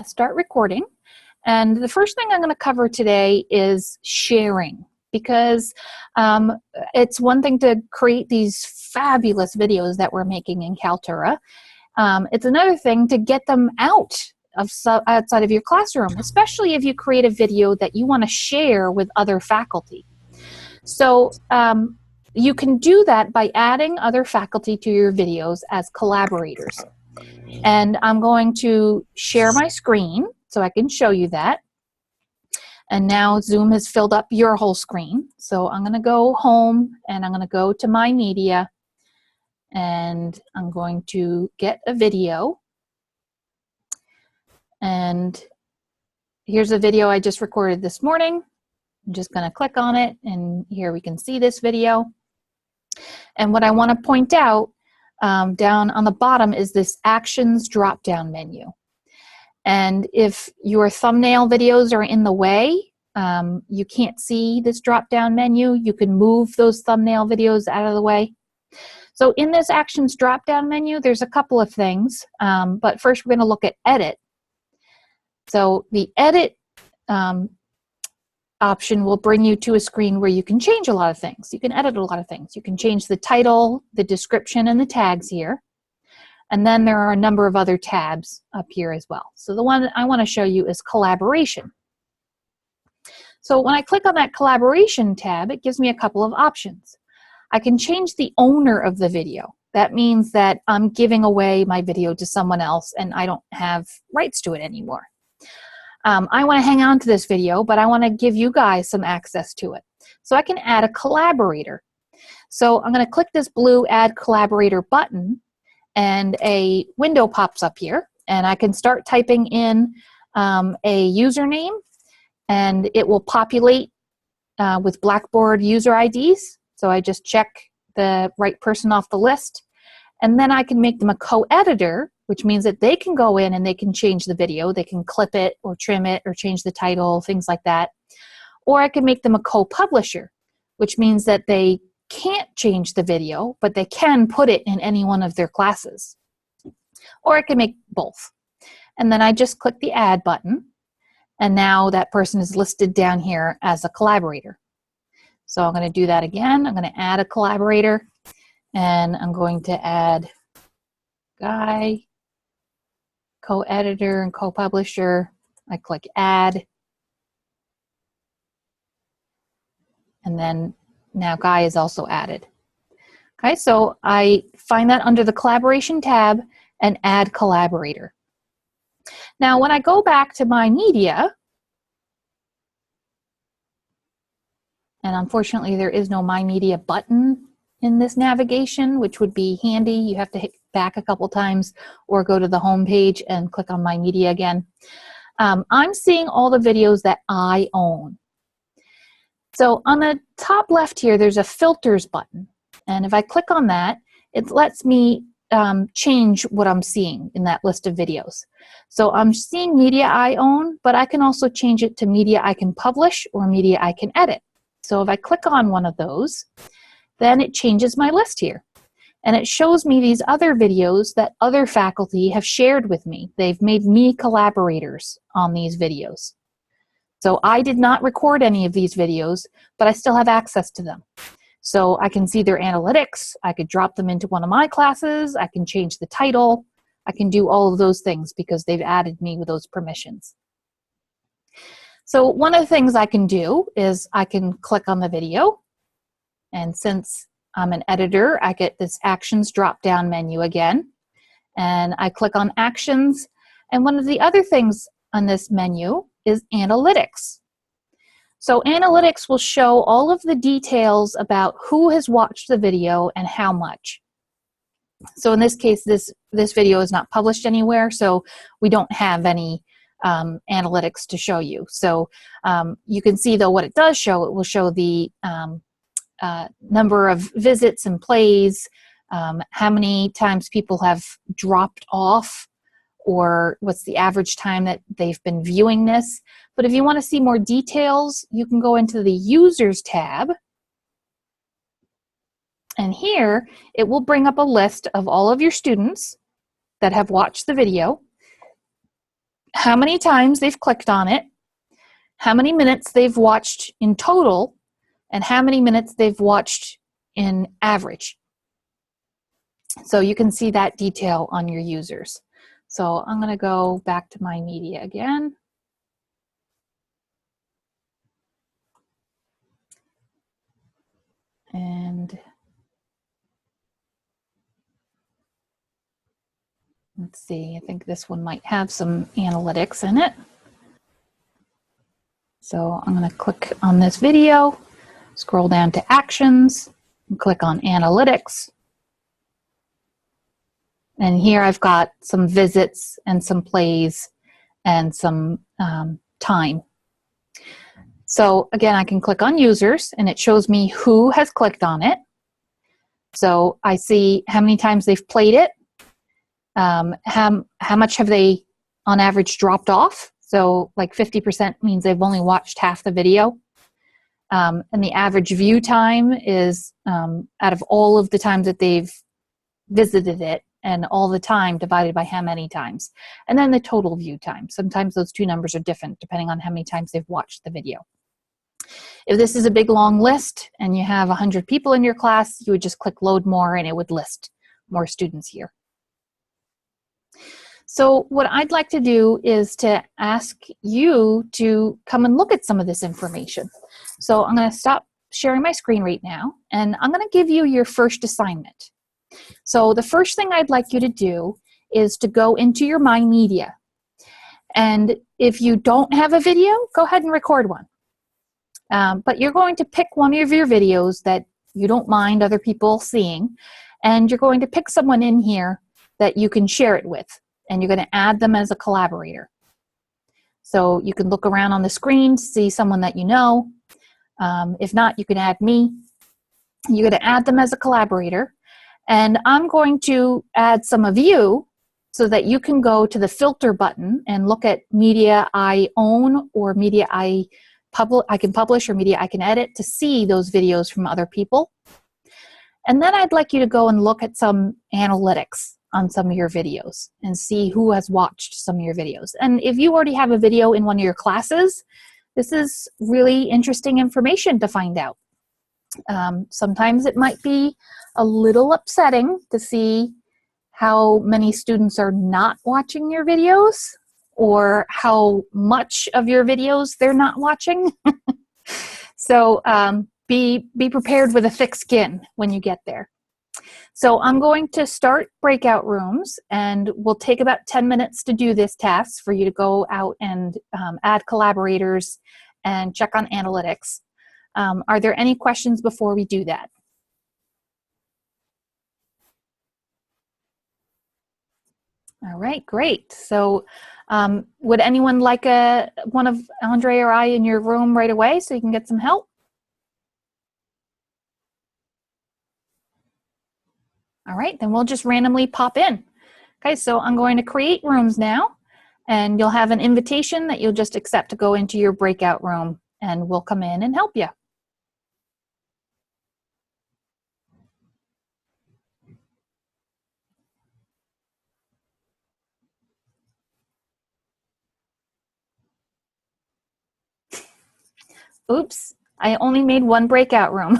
start recording. And the first thing I'm going to cover today is sharing, because it's one thing to create these fabulous videos that we're making in Kaltura. It's another thing to get them outside of your classroom, especially if you create a video that you want to share with other faculty. So you can do that by adding other faculty to your videos as collaborators. And I'm going to share my screen so I can show you that. And now Zoom has filled up your whole screen. So I'm going to go home and I'm going to go to My Media. And I'm going to get a video. And here's a video I just recorded this morning. I'm just going to click on it, and here we can see this video. And what I want to point out down on the bottom is this Actions drop-down menu. And if your thumbnail videos are in the way, you can't see this drop-down menu, you can move those thumbnail videos out of the way. So in this Actions drop-down menu, there's a couple of things, but first we're going to look at Edit. So the Edit option will bring you to a screen where you can change a lot of things. You can edit a lot of things. You can change the title, the description, and the tags here. And then there are a number of other tabs up here as well. So the one I want to show you is Collaboration. So when I click on that Collaboration tab, it gives me a couple of options. I can change the owner of the video. That means that I'm giving away my video to someone else and I don't have rights to it anymore. I want to hang on to this video, but I want to give you guys some access to it. So I can add a collaborator. So I'm going to click this blue Add Collaborator button, and a window pops up here, and I can start typing in a username, and it will populate with Blackboard user IDs. So I just check the right person off the list, and then I can make them a co-editor, which means that they can go in and they can change the video. They can clip it or trim it or change the title, things like that. Or I can make them a co-publisher, which means that they can't change the video, but they can put it in any one of their classes. Or I can make both. And then I just click the Add button, and now that person is listed down here as a collaborator. So I'm going to do that again. I'm going to add a collaborator, and I'm going to add Guy, co-editor and co-publisher. I click Add. And then now Guy is also added. Okay, so I find that under the Collaboration tab and Add Collaborator. Now when I go back to My Media, and unfortunately there is no My Media button in this navigation, which would be handy. You have to hit back a couple times or go to the home page and click on My Media again. I'm seeing all the videos that I own. So on the top left here, there's a Filters button. And if I click on that, it lets me change what I'm seeing in that list of videos. So I'm seeing media I own, but I can also change it to media I can publish or media I can edit. So if I click on one of those, then it changes my list here. And it shows me these other videos that other faculty have shared with me. They've made me collaborators on these videos. So I did not record any of these videos, but I still have access to them. So I can see their analytics. I could drop them into one of my classes. I can change the title. I can do all of those things because they've added me with those permissions. So one of the things I can do is I can click on the video. And since I'm an editor, I get this Actions drop-down menu again. And I click on Actions. And one of the other things on this menu is Analytics. So Analytics will show all of the details about who has watched the video and how much. So in this case, this video is not published anywhere, so we don't have any analytics to show you. So you can see, though, what it does show. It will show the number of visits and plays, how many times people have dropped off, or what's the average time that they've been viewing this. But if you want to see more details, you can go into the Users tab. And here, it will bring up a list of all of your students that have watched the video. how many times they've clicked on it, how many minutes they've watched in total, and how many minutes they've watched in average. So you can see that detail on your users. So I'm going to go back to my media again. And let's see, I think this one might have some analytics in it. So I'm going to click on this video, scroll down to actions, and click on analytics. And here I've got some visits and some plays and some time. So again, I can click on users and it shows me who has clicked on it. So I see how many times they've played it, how much have they on average dropped off. So like 50% means they've only watched half the video. And the average view time is out of all of the times that they've visited it, and all the time divided by how many times. And then the total view time. Sometimes those two numbers are different depending on how many times they've watched the video. If this is a big long list and you have 100 people in your class, you would just click load more and it would list more students here. So what I'd like to do is to ask you to come and look at some of this information. So I'm going to stop sharing my screen right now, and I'm going to give you your first assignment. So the first thing I'd like you to do is to go into your My Media. And if you don't have a video, go ahead and record one. But you're going to pick one of your videos that you don't mind other people seeing, and you're going to pick someone in here that you can share it with, and you're going to add them as a collaborator. So you can look around on the screen to see someone that you know. If not, you can add me. You're going to add them as a collaborator. And I'm going to add some of you so that you can go to the filter button and look at media I own or media I can publish or media I can edit to see those videos from other people. And then I'd like you to go and look at some analytics on some of your videos and see who has watched some of your videos. And if you already have a video in one of your classes, this is really interesting information to find out. Sometimes it might be a little upsetting to see how many students are not watching your videos or how much of your videos they're not watching. So be prepared with a thick skin when you get there. So I'm going to start breakout rooms, and we'll take about 10 minutes to do this task for you to go out and add collaborators and check on analytics. Are there any questions before we do that? All right, great. So would anyone like one of Andre or I in your room right away so you can get some help? All right, then we'll just randomly pop in. Okay, so I'm going to create rooms now, and you'll have an invitation that you'll just accept to go into your breakout room, and we'll come in and help you. Oops, I only made one breakout room.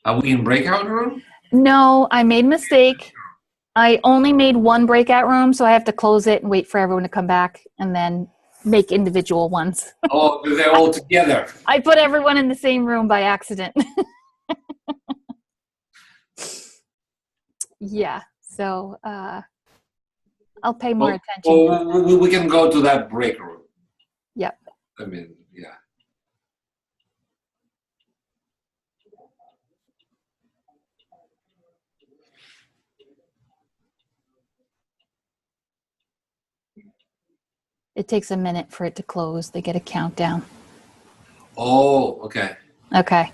Are we in breakout room? No, I made a mistake. I only made one breakout room, so I have to close it and wait for everyone to come back and then make individual ones. Oh, they're all together. I put everyone in the same room by accident. Yeah, so I'll pay more attention. Oh, we can go to that break room. Yep. I mean, yeah. It takes a minute for it to close. They get a countdown. Oh, okay. Okay.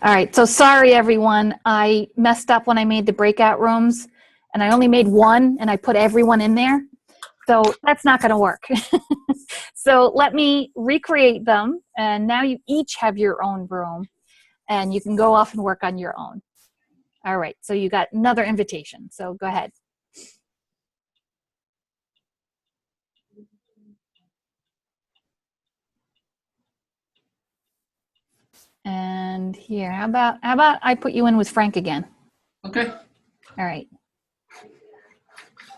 All right. So sorry, everyone. I messed up when I made the breakout rooms, and I only made one, and I put everyone in there. So that's not going to work. So let me recreate them. And now you each have your own room. And you can go off and work on your own. All right. So you got another invitation. So go ahead. And here, how about I put you in with Frank again? Okay. All right.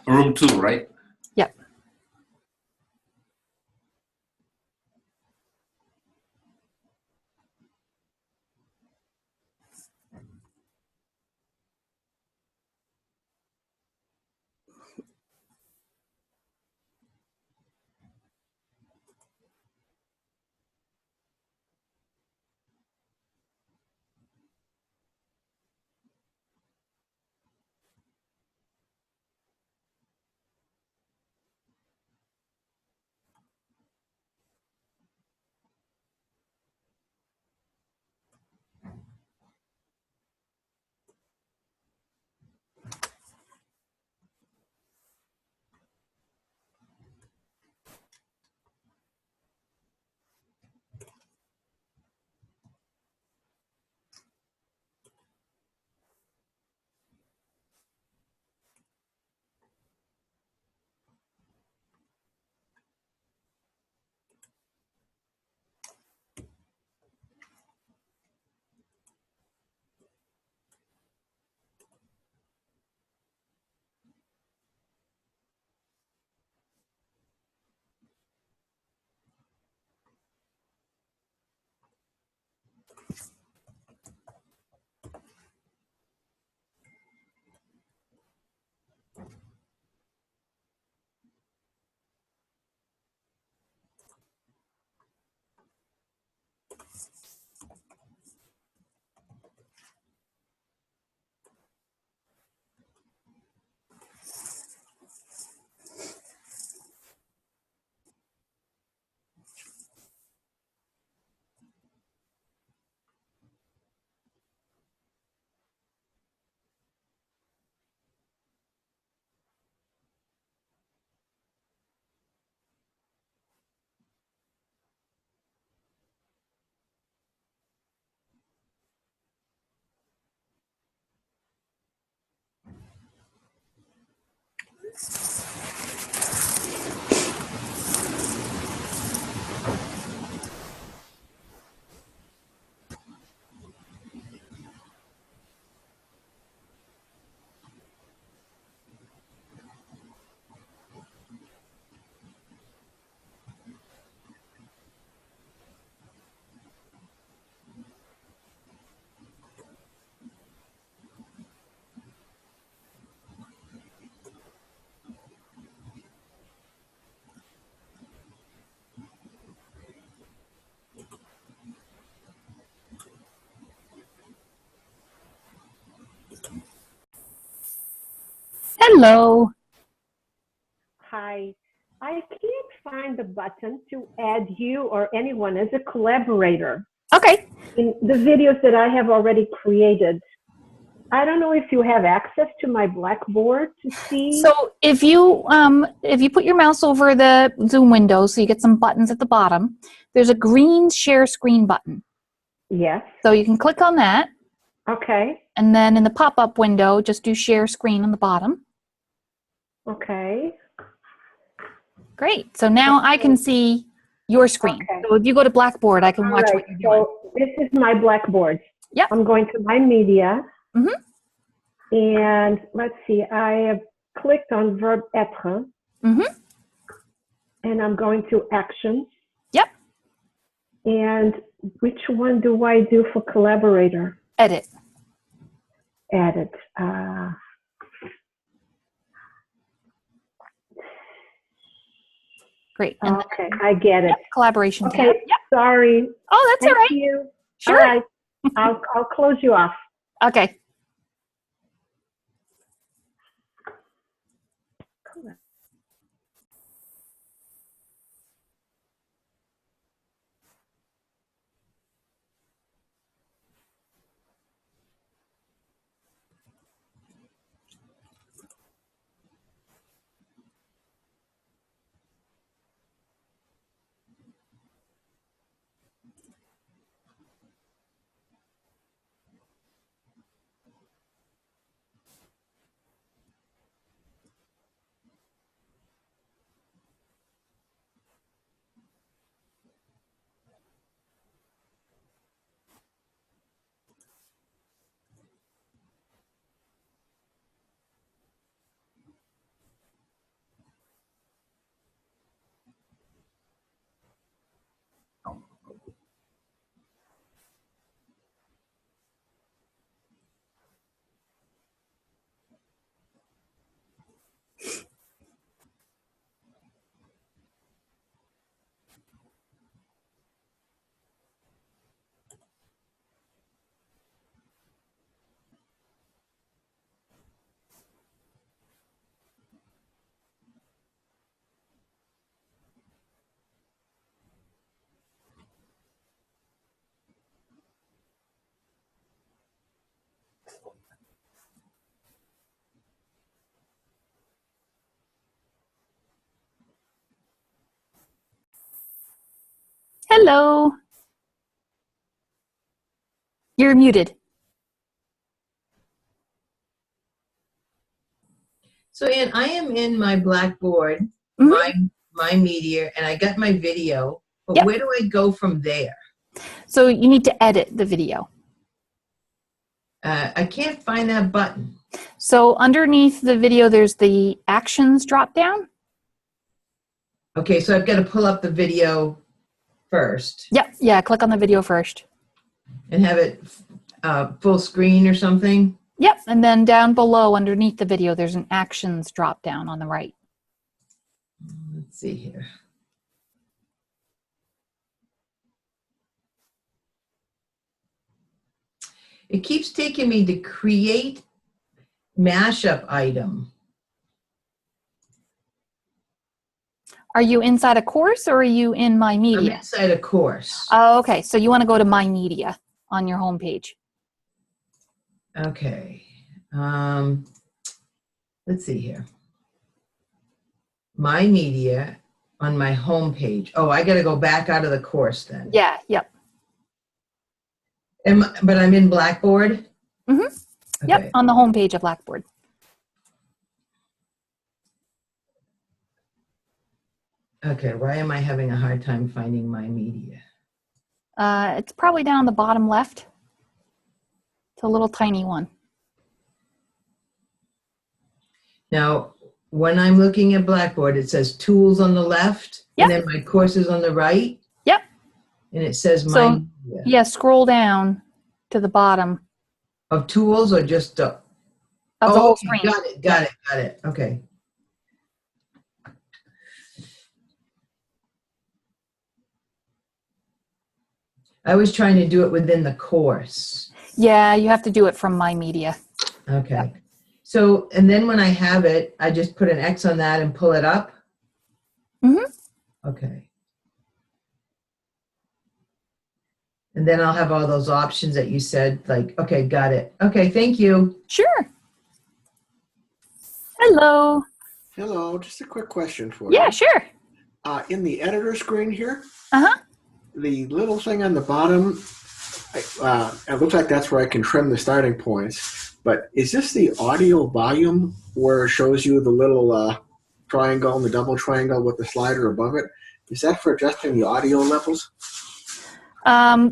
Room 2, right? Yep. Hello. Hi. I can't find the button to add you or anyone as a collaborator Okay. in the videos that I have already created. I don't know if you have access to my Blackboard to see. So if you put your mouse over the Zoom window, so you get some buttons at the bottom, there's a green share screen button. Yes. So you can click on that, Okay. and then in the pop-up window, just do share screen on the bottom. Okay. Great. So now I can see your screen. Okay. So if you go to Blackboard, I can All watch right. what you're doing. So this is my Blackboard. Yep. I'm going to my media. Mhm. And let's see, I have clicked on verb être. Mhm. And I'm going to actions. Yep. And which one do I do for collaborator? Edit. Edit. Great. And Okay, I get it. yep, collaboration Okay, tab. Yep. sorry. Oh, that's all Thank right. you. Sure. All right, I'll close you off. Okay. Hello. You're muted. So Ann, I am in my Blackboard, Mhm. my media, and I got my video, but Yep. where do I go from there? So you need to edit the video. I can't find that button. So underneath the video, there's the actions drop down. Okay, so I've got to pull up the video first Yep. Yeah, click on the video first. and have it full screen or something. Yep. And then down below underneath the video, there's an actions drop down on the right. Let's see here. It keeps taking me to create mashup item. Are you inside a course or are you in My I'm Media? inside a course. Oh, okay. So you want to go to My Media on your homepage. Okay. Let's see here. My media on my homepage. Oh, I got to go back out of the course then. Yeah. Yep. But I'm in Blackboard? Mm-hmm. Okay. Yep. On the homepage of Blackboard. Okay, why am I having a hard time finding my media? It's probably down the bottom left. It's a little tiny one. Now, when I'm looking at Blackboard, it says tools on the left, Yep. and then my courses on the right. Yep. And it says my So, media. yeah, scroll down to the bottom Of tools or just of the whole okay, screen. got it. Okay. I was trying to do it within the course. Yeah, you have to do it from My Media. Okay. Yep. So, and then when I have it, I just put an X on that and pull it up? Mm-hmm. Okay. And then I'll have all those options that you said, like, okay, got it. Okay, thank you. Sure. Hello. Hello, just a quick question for you. Yeah, sure. In the editor screen here, Uh-huh. the little thing on the bottom, it looks like that's where I can trim the starting points. But is this the audio volume where it shows you the little triangle and the double triangle with the slider above it? Is that for adjusting the audio levels?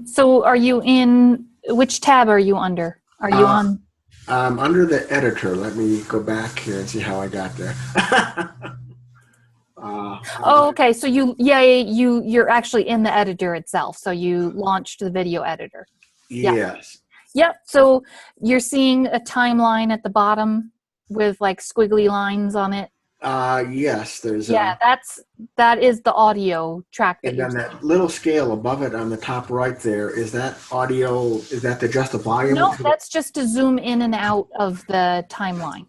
So are you in, which tab are you under? Are you on? Under the editor. Let me go back here and see how I got there. Oh, okay. So you're actually in the editor itself. So you launched the video editor. Yes. Yep. So you're seeing a timeline at the bottom with like squiggly lines on it. Yes, there's Yeah, that is the audio track. and then that little scale above it on the top right there, is that audio, is that just the volume? No, that's just to zoom in and out of the timeline.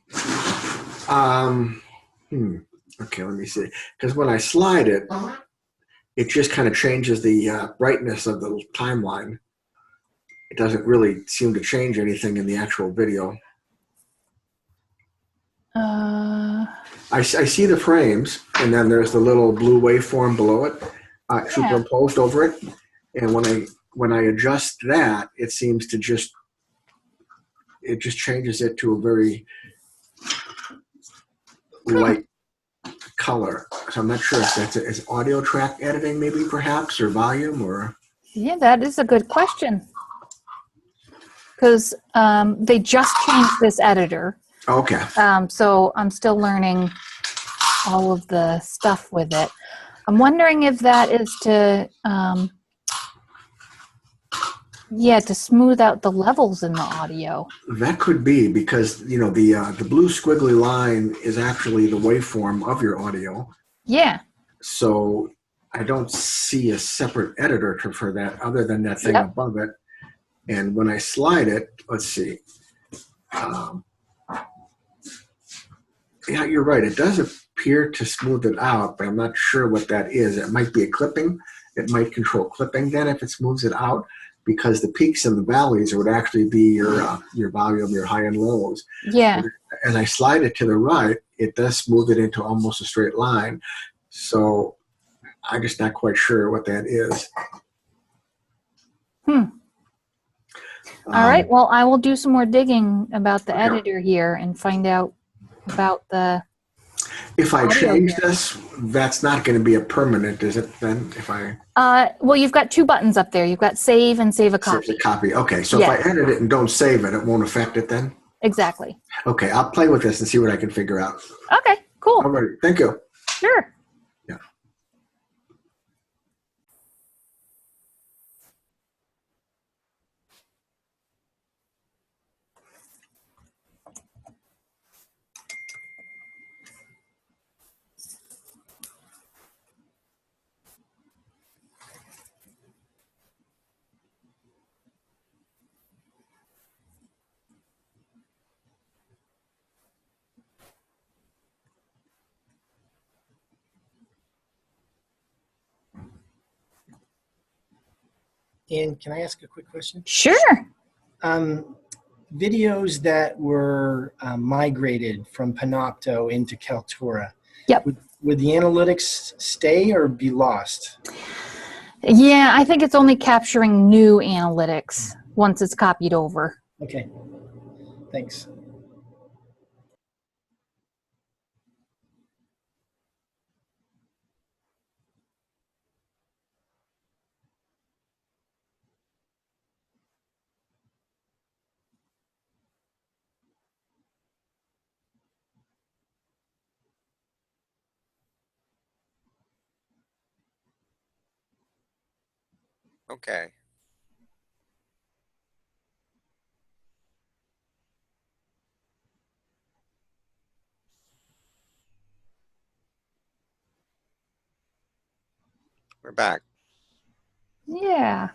Okay, let me see. Because when I slide it, it just kind of changes the brightness of the timeline. It doesn't really seem to change anything in the actual video. I see the frames, and then there's the little blue waveform below it, superimposed over it. And when I adjust that, it seems to just changes it to a very light color. So I'm not sure if that's is audio track editing, maybe perhaps, or volume, or. Yeah, that is a good question. Because they just changed this editor. Okay. So I'm still learning all of the stuff with it. I'm wondering if that is to smooth out the levels in the audio. That could be because, you know, the blue squiggly line is actually the waveform of your audio. Yeah. So I don't see a separate editor for that other than that thing above it. And when I slide it, let's see. Yeah, you're right. It does appear to smooth it out, but I'm not sure what that is. It might be a clipping. It might control clipping then if it smooths it out, because the peaks and the valleys would actually be your volume, your high and lows. Yeah. As I slide it to the right, it does smooth it into almost a straight line. So I'm just not quite sure what that is. All right. Well, I will do some more digging about the Okay. editor here and find out about the. If I Audio change here. this, that's not going to be a permanent, is it then? If I Well, you've got two buttons up there. You've got save and save a save copy. the copy. Okay, so Yeah. if I edit it and don't save it, it won't affect it then? Exactly. Okay, I'll play with this and see what I can figure out. Okay. Cool. All right, thank you. Sure. Yeah. And can I ask a quick question? Sure. Videos that were migrated from Panopto into Kaltura. Yep. Would the analytics stay or be lost? Yeah, I think it's only capturing new analytics once it's copied over. Okay. Thanks. Okay. We're back. Yeah.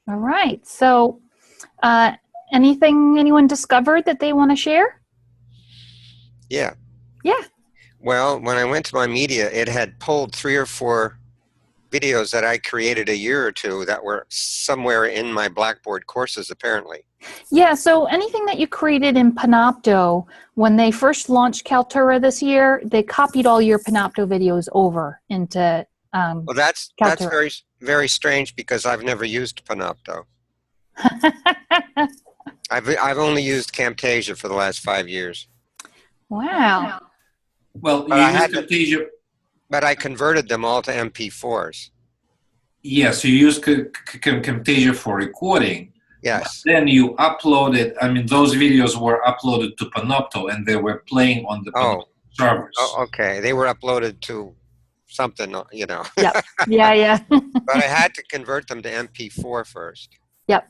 All right. So, anyone discovered that they want to share? Yeah. Yeah. Well, when I went to my media, it had pulled 3 or 4 videos that I created a year or two that were somewhere in my Blackboard courses, apparently. Yeah. So anything that you created in Panopto, when they first launched Kaltura this year, they copied all your Panopto videos over into. Well, that's Kaltura. very, very strange because I've never used Panopto. I've only used Camtasia for the last 5 years. Wow. Well, But you I use had to- Camtasia. But I converted them all to MP4s. Yes, you use Camtasia for recording. Yes. Then you uploaded. I mean, those videos were uploaded to Panopto, and they were playing on the Panopto servers. Oh, okay. They were uploaded to something, you know. Yep. Yeah. Yeah. But I had to convert them to MP4 first. Yep.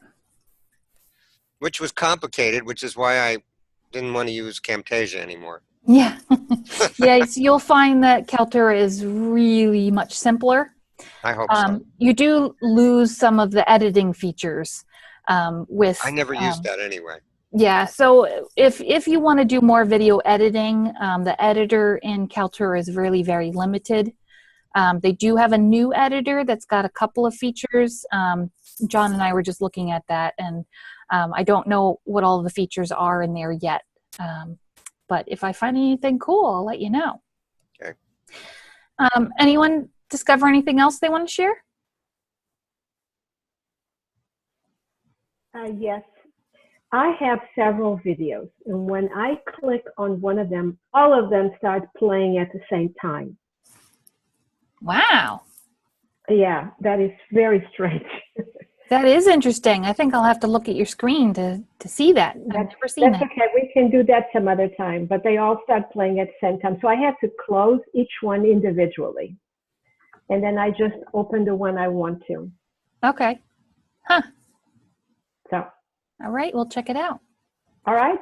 Which was complicated, which is why I didn't want to use Camtasia anymore. Yeah. Yeah. So you'll find that Kaltura is really much simpler. I hope so. You do lose some of the editing features with. I never used that anyway. Yeah. So if you want to do more video editing, the editor in Kaltura is really very limited. They do have a new editor that's got a couple of features. John and I were just looking at that, and I don't know what all the features are in there yet. But if I find anything cool, I'll let you know. Okay. Anyone discover anything else they want to share? Yes, I have several videos, and when I click on one of them, all of them start playing at the same time. Wow. Yeah, that is very strange. That is interesting. I think I'll have to look at your screen to see that. I've never seen That's that. okay. We can do that some other time, but they all start playing at the same time. So I have to close each one individually. And then I just open the one I want to. Okay. Huh. So, All right. We'll check it out. all right.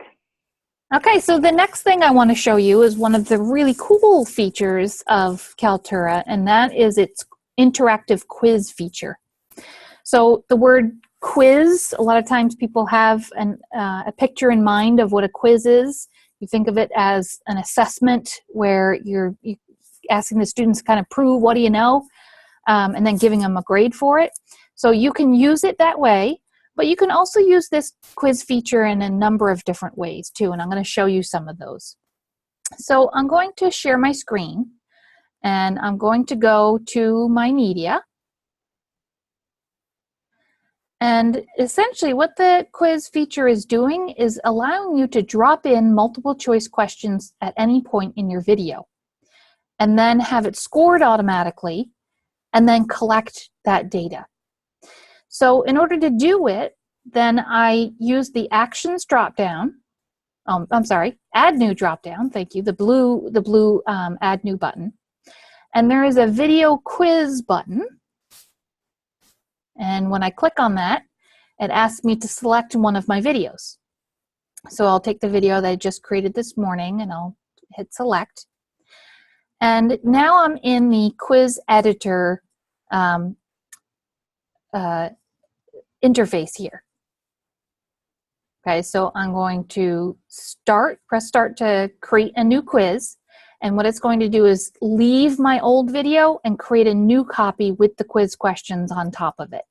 Okay, so the next thing I want to show you is one of the really cool features of Kaltura, and that is its interactive quiz feature. So the word quiz, a lot of times people have a picture in mind of what a quiz is. You think of it as an assessment where you're asking the students to kind of prove what do you know, and then giving them a grade for it. So you can use it that way, But you can also use this quiz feature in a number of different ways too, and I'm going to show you some of those. So I'm going to share my screen, and I'm going to go to my media. And essentially what the quiz feature is doing is allowing you to drop in multiple choice questions at any point in your video, and then have it scored automatically, and then collect that data. So in order to do it, then I use the Actions dropdown. I'm sorry, Add New dropdown. Thank you. The blue Add New button, and there is a Video Quiz button. And when I click on that, it asks me to select one of my videos. So I'll take the video that I just created this morning, and I'll hit select. And now I'm in the quiz editor interface here. Okay, so I'm going to press start to create a new quiz. And what it's going to do is leave my old video and create a new copy with the quiz questions on top of it.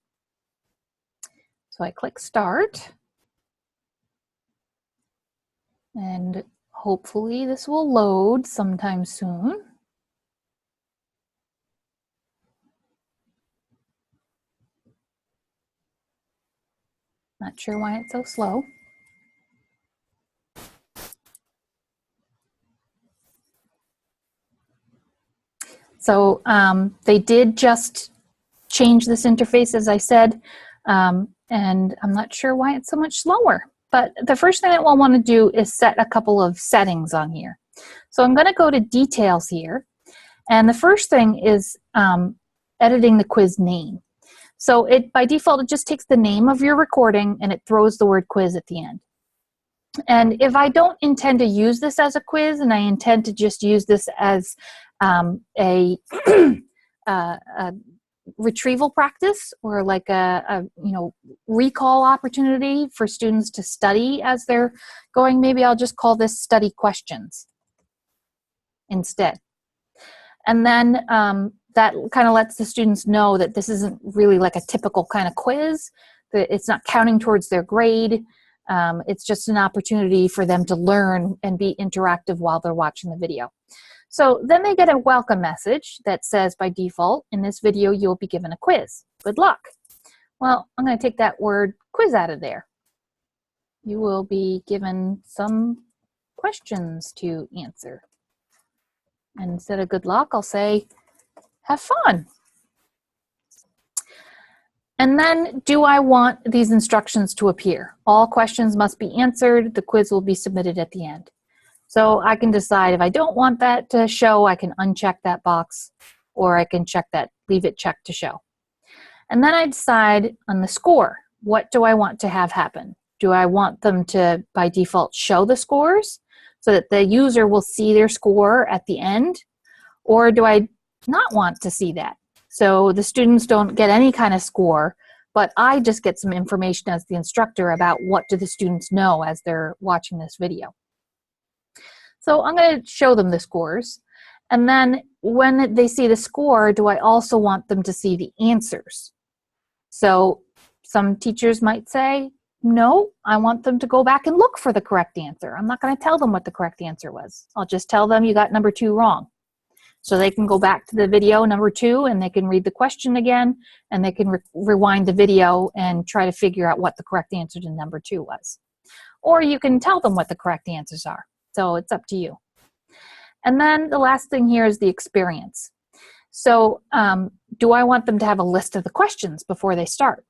So I click start. And hopefully this will load sometime soon. Not sure why it's so slow. So they did just change this interface, as I said, and I'm not sure why it's so much slower. But the first thing that we'll want to do is set a couple of settings on here. So I'm going to go to details here, and the first thing is editing the quiz name. So by default, it just takes the name of your recording and it throws the word quiz at the end. And if I don't intend to use this as a quiz, and I intend to just use this as a retrieval practice, or like a recall opportunity for students to study as they're going, maybe I'll just call this study questions instead. And then that kind of lets the students know that this isn't really like a typical kind of quiz, that it's not counting towards their grade. It's just an opportunity for them to learn and be interactive while they're watching the video. So then they get a welcome message that says, by default, in this video, you'll be given a quiz. Good luck. Well, I'm going to take that word quiz out of there. You will be given some questions to answer. And instead of good luck, I'll say, have fun. And then, do I want these instructions to appear? All questions must be answered. The quiz will be submitted at the end. So I can decide if I don't want that to show, I can uncheck that box, or I can check that, leave it checked to show. And then I decide on the score. What do I want to have happen? Do I want them to, by default, show the scores so that the user will see their score at the end? Or do I not want to see that? So the students don't get any kind of score, but I just get some information as the instructor about what do the students know as they're watching this video. So I'm going to show them the scores. And then when they see the score, do I also want them to see the answers? So some teachers might say, no, I want them to go back and look for the correct answer. I'm not going to tell them what the correct answer was. I'll just tell them you got number 2 wrong. So they can go back to the video number 2 and they can read the question again, and they can rewind the video and try to figure out what the correct answer to number 2 was. Or you can tell them what the correct answers are. So it's up to you. And then the last thing here is the experience. So do I want them to have a list of the questions before they start?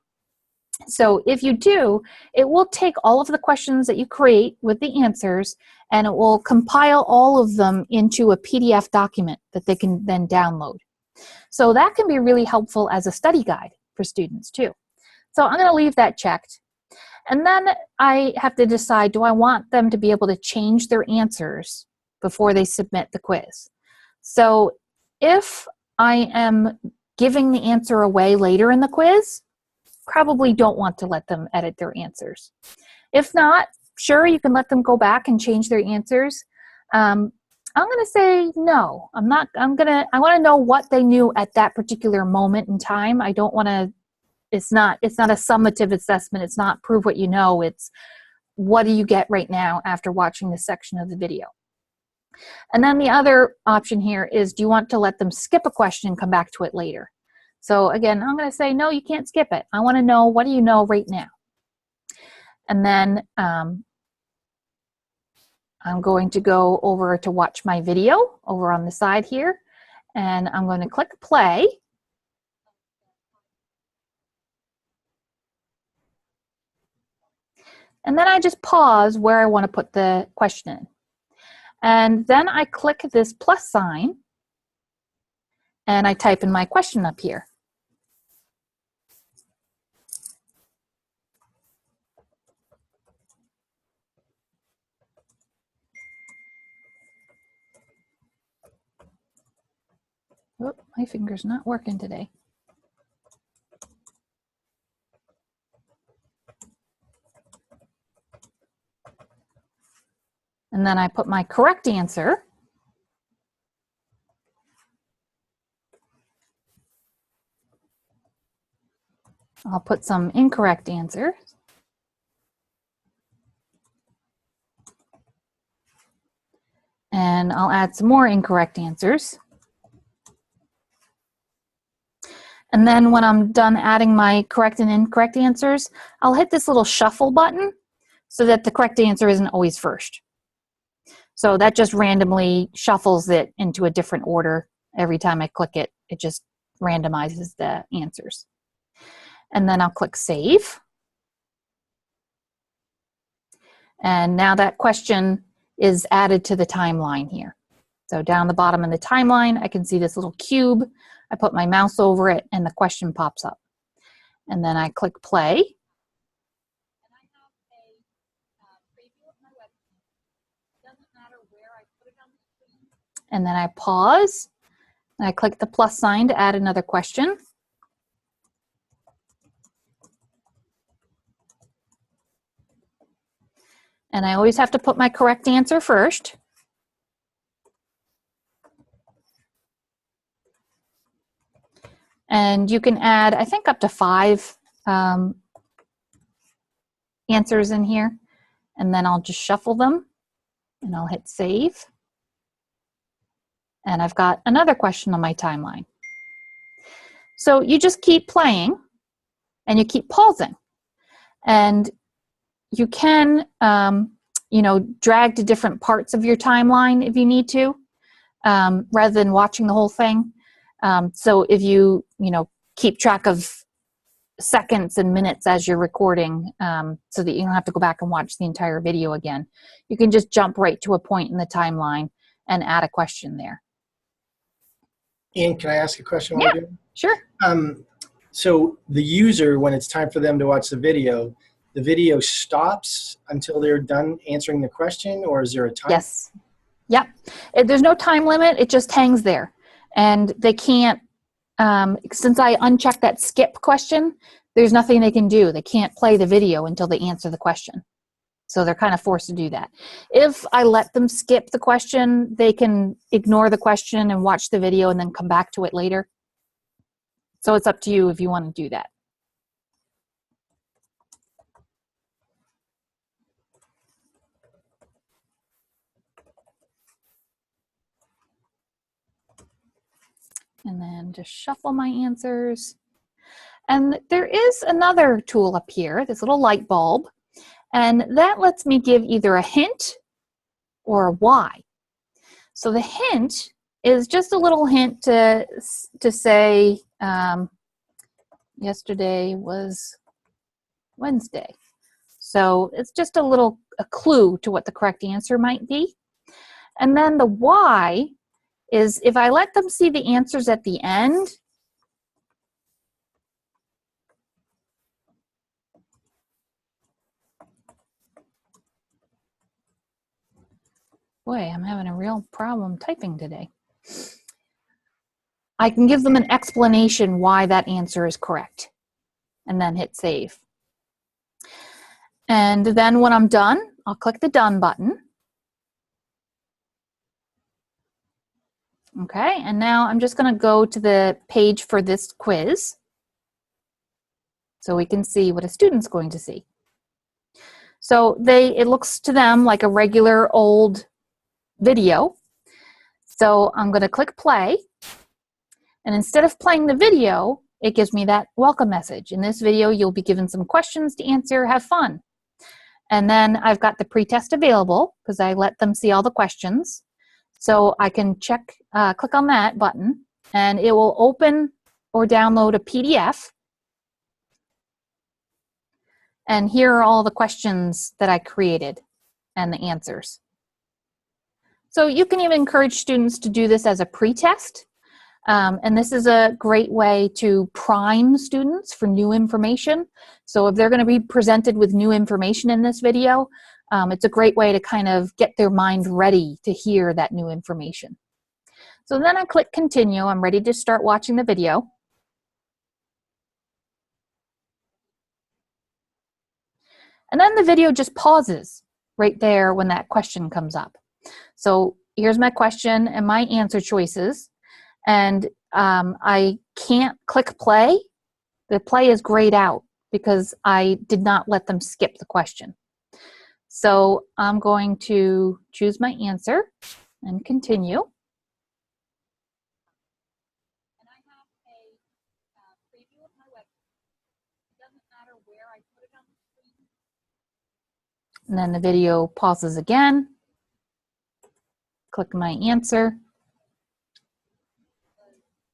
So if you do, it will take all of the questions that you create with the answers, and it will compile all of them into a PDF document that they can then download. So that can be really helpful as a study guide for students too. So I'm going to leave that checked. And then I have to decide, do I want them to be able to change their answers before they submit the quiz? So if I am giving the answer away later in the quiz, probably don't want to let them edit their answers. If not, sure, you can let them go back and change their answers. I'm going to say no. I want to know what they knew at that particular moment in time. I don't want to It's not a summative assessment. It's not prove what you know. It's what do you get right now after watching this section of the video. And then the other option here is, do you want to let them skip a question and come back to it later? So again, I'm going to say, no, you can't skip it. I want to know, what do you know right now? And then I'm going to go over to watch my video over on the side here, and I'm going to click play. And then I just pause where I want to put the question in. And then I click this plus sign and I type in my question up here. Oh, my finger's not working today. And then I put my correct answer. I'll put some incorrect answers. And I'll add some more incorrect answers. And then when I'm done adding my correct and incorrect answers, I'll hit this little shuffle button so that the correct answer isn't always first. So that just randomly shuffles it into a different order. Every time I click it, it just randomizes the answers. And then I'll click Save. And now that question is added to the timeline here. So down the bottom of the timeline, I can see this little cube. I put my mouse over it and the question pops up. And then I click play. And then I pause, and I click the plus sign to add another question. And I always have to put my correct answer first. And you can add, I think, up to 5 answers in here. And then I'll just shuffle them, and I'll hit Save. And I've got another question on my timeline. So you just keep playing and you keep pausing. And you can, you know, drag to different parts of your timeline if you need to, rather than watching the whole thing. So if you know, keep track of seconds and minutes as you're recording, so that you don't have to go back and watch the entire video again, you can just jump right to a point in the timeline and add a question there. Ian, can I ask a question? Yeah, sure. So the user, when it's time for them to watch the video stops until they're done answering the question, or is there a time? Yes. Yep. There's no time limit. It just hangs there. And they can't, since I unchecked that skip question, there's nothing they can do. They can't play the video until they answer the question. So they're kind of forced to do that. If I let them skip the question, they can ignore the question and watch the video and then come back to it later. So it's up to you if you want to do that. And then just shuffle my answers. And there is another tool up here, this little light bulb. And that lets me give either a hint or a why. So the hint is just a little hint to say, yesterday was Wednesday. So it's just a clue to what the correct answer might be. And then the why is if I let them see the answers at the end, boy, I'm having a real problem typing today. I can give them an explanation why that answer is correct, and then hit Save. And then when I'm done, I'll click the Done button. Okay, and now I'm just going to go to the page for this quiz. so we can see what a student's going to see. So it looks to them like a regular old video. So I'm going to click play, and instead of playing the video, it gives me that welcome message. In this video, you'll be given some questions to answer, have fun. And then I've got the pretest available because I let them see all the questions. So I can click on that button, and it will open or download a PDF. And here are all the questions that I created and the answers. So you can even encourage students to do this as a pretest. And this is a great way to prime students for new information. So if they're going to be presented with new information in this video, it's a great way to kind of get their mind ready to hear that new information. So then I click continue. I'm ready to start watching the video. And then the video just pauses right there when that question comes up. So here's my question and my answer choices. And I can't click play. The play is grayed out because I did not let them skip the question. So I'm going to choose my answer and continue. And I have a preview of my website. It doesn't matter where I put it on the screen. And then the video pauses again. Click my answer.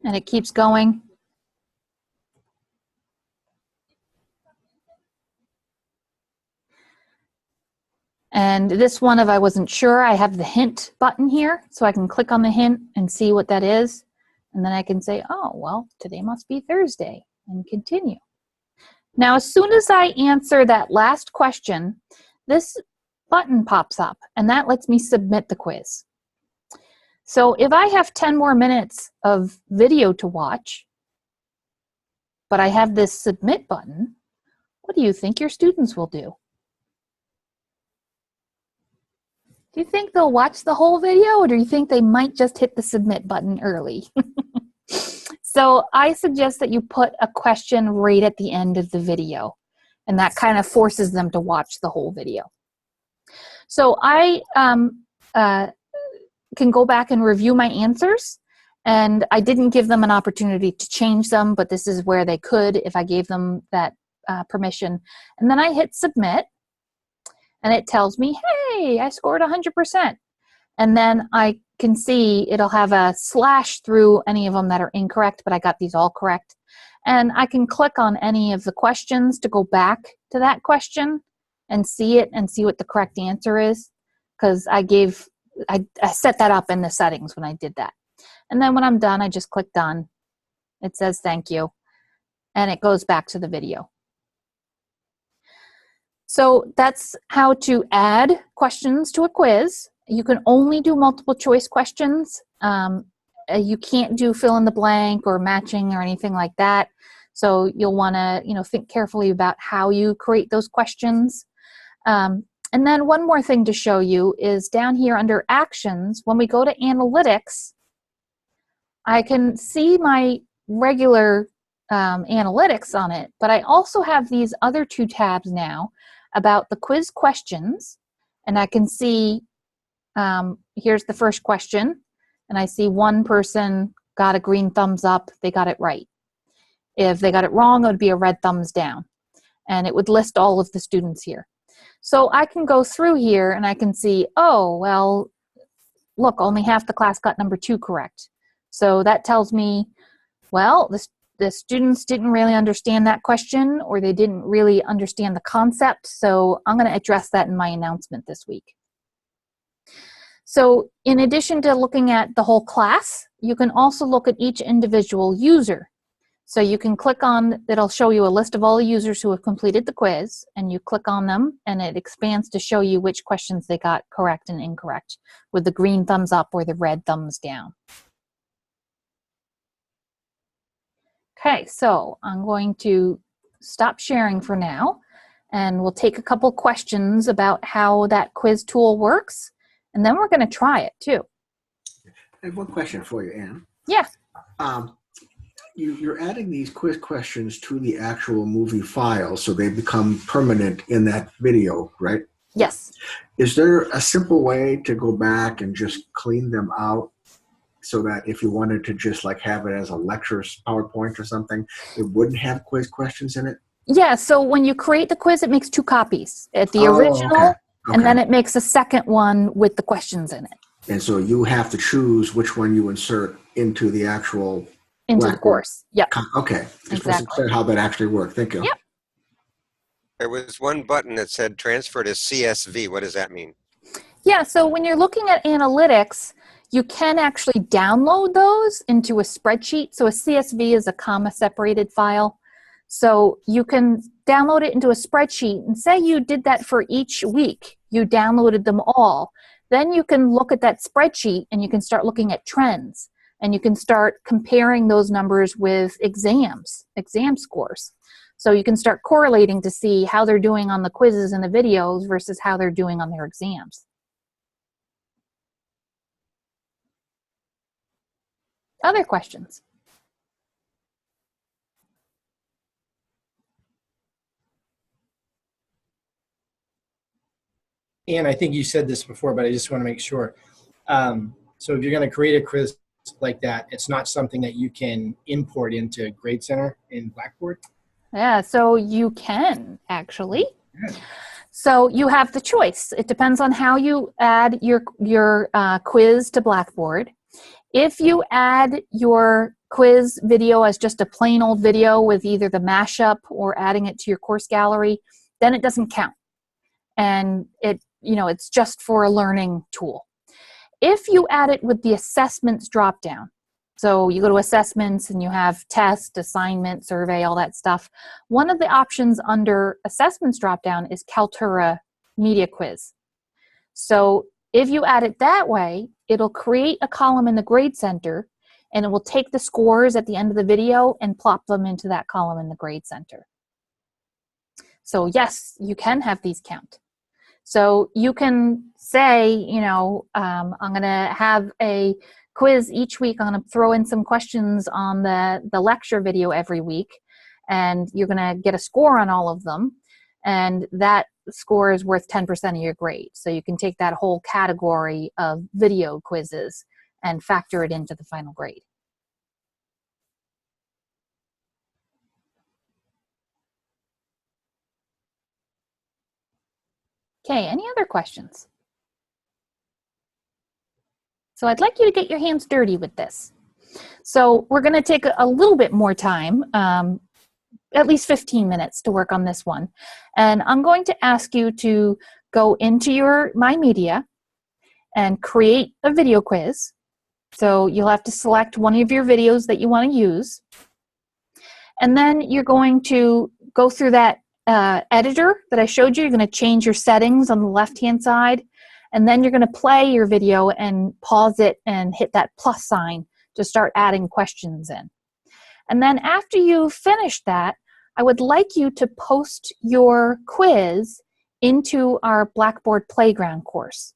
And it keeps going. And this one, if I wasn't sure, I have the hint button here, so I can click on the hint and see what that is. And then I can say, oh, well, today must be Thursday, and continue. Now, as soon as I answer that last question, this button pops up, and that lets me submit the quiz. So if I have 10 more minutes of video to watch, but I have this submit button, what do you think your students will do? Do you think they'll watch the whole video, or do you think they might just hit the submit button early? So I suggest that you put a question right at the end of the video, and that kind of forces them to watch the whole video. So I can go back and review my answers, and I didn't give them an opportunity to change them, but this is where they could if I gave them that permission. And then I hit submit, and it tells me, hey, I scored 100%. And then I can see it'll have a slash through any of them that are incorrect, but I got these all correct. And I can click on any of the questions to go back to that question and see it and see what the correct answer is, because I set that up in the settings when I did that. And then when I'm done, I just click done. It says thank you, and it goes back to the video. So that's how to add questions to a quiz. You can only do multiple choice questions. You can't do fill in the blank or matching or anything like that. So you'll want to, think carefully about how you create those questions. And then one more thing to show you is down here under actions, when we go to analytics, I can see my regular analytics on it, but I also have these other two tabs now about the quiz questions, and I can see, here's the first question, and I see one person got a green thumbs up, they got it right. If they got it wrong, it would be a red thumbs down, and it would list all of the students here. So I can go through here and I can see, oh, well, look, only half the class got number 2 correct. So that tells me, well, the students didn't really understand that question, or they didn't really understand the concept. So I'm going to address that in my announcement this week. So in addition to looking at the whole class, you can also look at each individual user. So you can click on, it'll show you a list of all the users who have completed the quiz, and you click on them and it expands to show you which questions they got correct and incorrect with the green thumbs up or the red thumbs down. Okay, so I'm going to stop sharing for now, and we'll take a couple questions about how that quiz tool works, and then we're going to try it too. I have one question for you, Anne. Yeah. you're adding these quiz questions to the actual movie file, so they become permanent in that video, right? Yes. Is there a simple way to go back and just clean them out so that if you wanted to just like have it as a lecture PowerPoint or something, it wouldn't have quiz questions in it? Yeah, so when you create the quiz, it makes 2 copies. At the original, Okay. and then it makes a second one with the questions in it. And so you have to choose which one you insert into the actual Into the Blackboard. course. Yep. Okay. Just wasn't Exactly. clear how that actually worked. Thank you. Yep. There was one button that said transfer to CSV. What does that mean? Yeah, so when you're looking at analytics, you can actually download those into a spreadsheet. So a CSV is a comma-separated file. So you can download it into a spreadsheet, and say you did that for each week. You downloaded them all. Then you can look at that spreadsheet and you can start looking at trends. And you can start comparing those numbers with exam scores. So you can start correlating to see how they're doing on the quizzes and the videos versus how they're doing on their exams. Other questions? And I think you said this before, but I just want to make sure. So if you're going to create a quiz like that, it's not something that you can import into Grade Center in Blackboard? Yeah, so you can actually. So you have the choice. It depends on how you add your quiz to Blackboard. If you add your quiz video as just a plain old video with either the mashup or adding it to your course gallery, then it doesn't count. And it's just for a learning tool. If you add it with the assessments dropdown, so you go to assessments and you have test, assignment, survey, all that stuff. One of the options under assessments dropdown is Kaltura media quiz. So if you add it that way, it'll create a column in the Grade Center, and it will take the scores at the end of the video and plop them into that column in the Grade Center. So yes, you can have these count. So you can say, I'm going to have a quiz each week. I'm going to throw in some questions on the lecture video every week, and you're going to get a score on all of them. And that score is worth 10% of your grade. So you can take that whole category of video quizzes and factor it into the final grade. Okay, any other questions? So I'd like you to get your hands dirty with this. So we're going to take a little bit more time, at least 15 minutes to work on this one. And I'm going to ask you to go into your My Media and create a video quiz. So you'll have to select one of your videos that you want to use. And then you're going to go through that editor that I showed you. You're going to change your settings on the left-hand side. And then you're going to play your video and pause it and hit that plus sign to start adding questions in. And then after you finish that, I would like you to post your quiz into our Blackboard Playground course.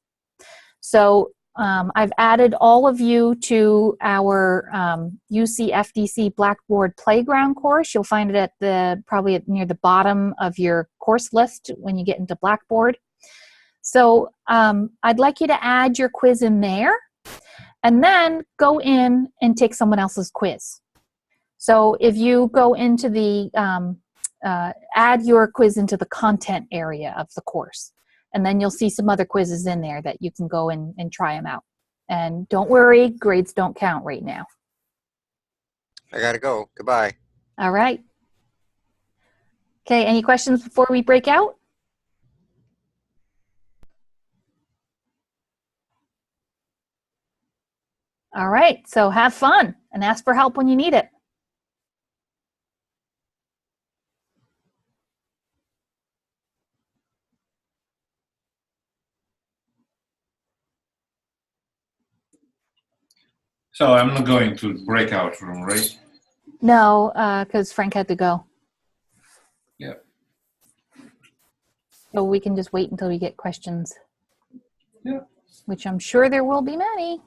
So I've added all of you to our UC FDC Blackboard Playground course. You'll find it at probably near the bottom of your course list when you get into Blackboard. So I'd like you to add your quiz in there and then go in and take someone else's quiz. So if you go into the, add your quiz into the content area of the course, and then you'll see some other quizzes in there that you can go and try them out. And don't worry, grades don't count right now. I gotta go. Goodbye. All right. Okay, any questions before we break out? All right, so have fun and ask for help when you need it. So I'm not going to breakout room, right? No, because Frank had to go. Yeah. So we can just wait until we get questions. Yeah. Which I'm sure there will be many.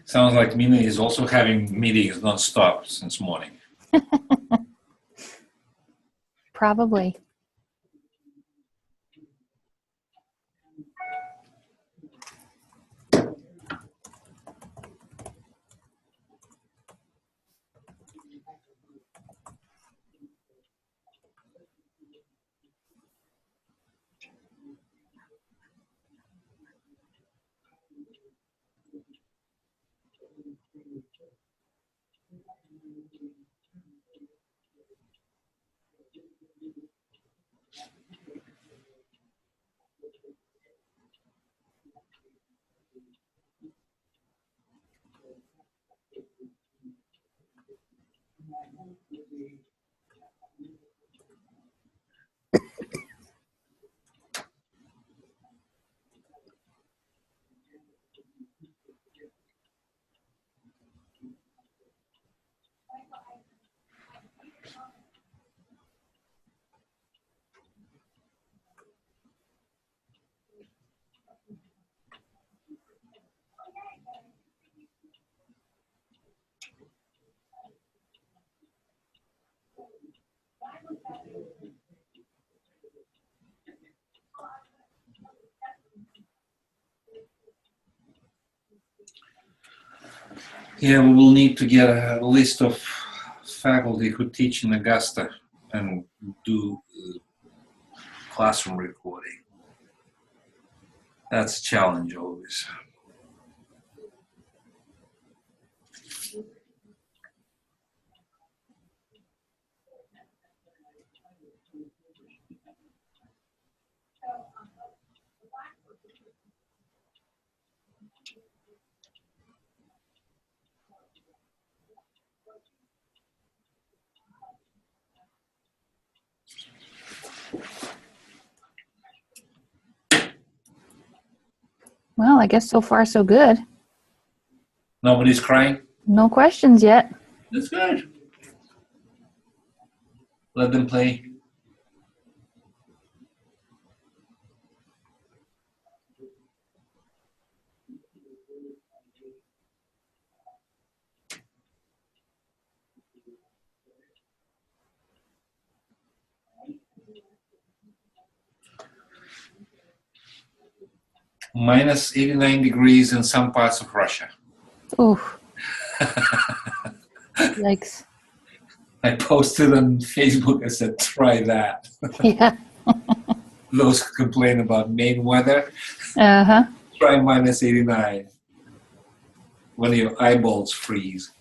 Sounds like Mina is also having meetings non-stop since morning. Probably. Yeah, we will need to get a list of faculty who teach in Augusta and do classroom recording. That's a challenge always. Well, I guess so far so good. Nobody's crying? No questions yet. That's good. Let them play. Minus 89 degrees in some parts of Russia. Oof. Yikes. I posted on Facebook, I said, try that. Yeah. Those who complain about Maine weather, Uh-huh. try minus 89 when your eyeballs freeze.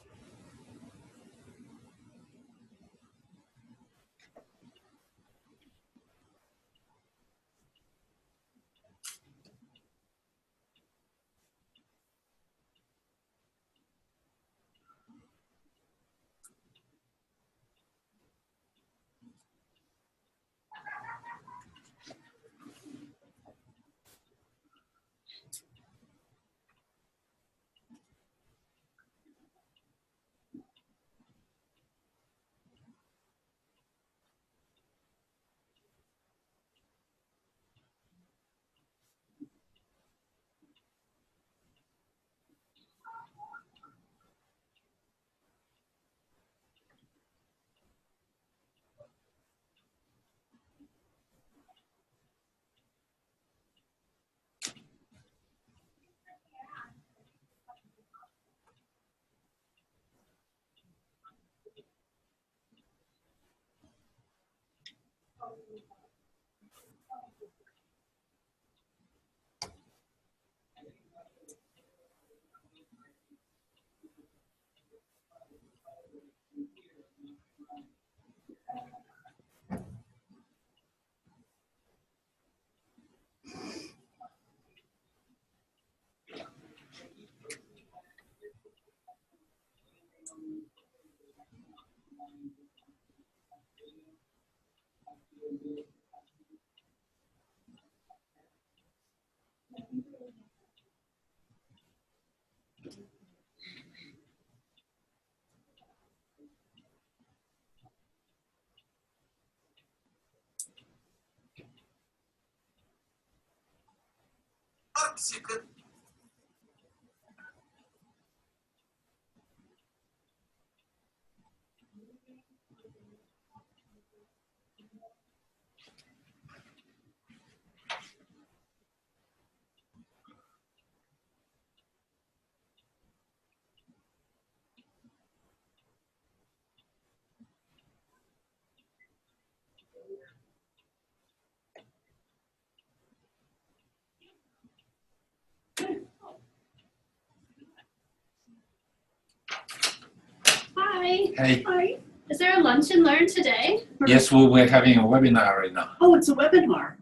Hey. Hi. Is there a lunch and learn today? Or- Yes, we're having a webinar right now. Oh, it's a webinar.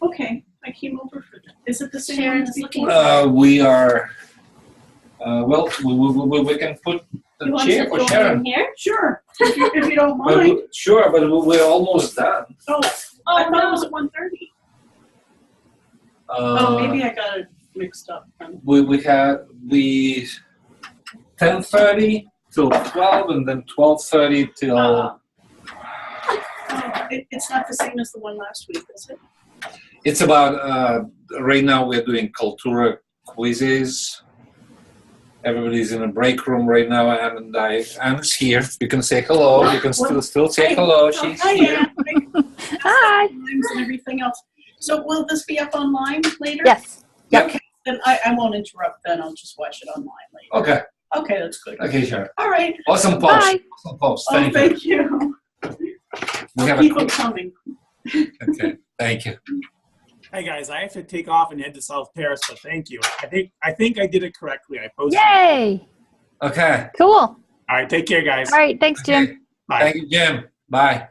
Okay, I came over for that. Is it the same Sharon one as is looking before? We are, well, we can put the You want chair to for go Sharon. in here? Sure, if you don't But mind. sure, but we're almost done. Oh, I thought it was at 1:30. Oh, maybe I got it mixed up. We had 10:30 till 12, and then 12:30 till. Oh, it's not the same as the one last week, is it? It's about right now we're doing Kaltura quizzes. Everybody's in a break room right now, and Anne's here. You can say hello. You can still say Hey. hello. Oh, She's hi, here. Ann. Hi. Times and everything else. So will this be up online later? Yes. Yep. Okay, then I won't interrupt then. I'll just watch it online later. Okay. Okay, that's good. Okay, sure. All right. Awesome post. Bye. Awesome post. Oh, Thank you. thank you. We have I'll keep a them coming. Okay. Thank you. Hey guys, I have to take off and head to South Paris, but thank you. I think I did it correctly. I posted. Yay. Okay. Cool. All right, take care, guys. All right. Thanks, Jim. Okay. Bye. Thank you, Jim. Bye.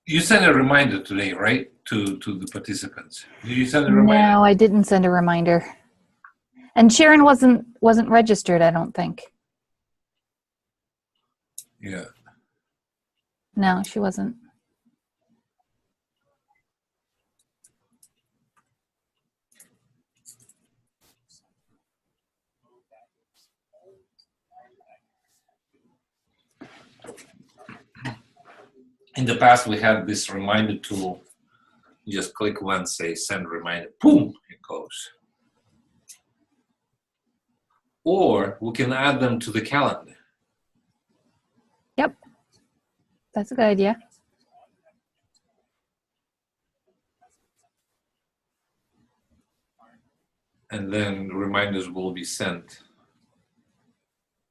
You sent a reminder today, right? To the participants. Did you send a reminder? No, I didn't send a reminder. And Sharon wasn't registered, I don't think. Yeah. No, she wasn't. In the past, we had this reminder tool. You just click once, say send reminder, boom, it goes. Or we can add them to the calendar. Yep. That's a good idea. And then reminders will be sent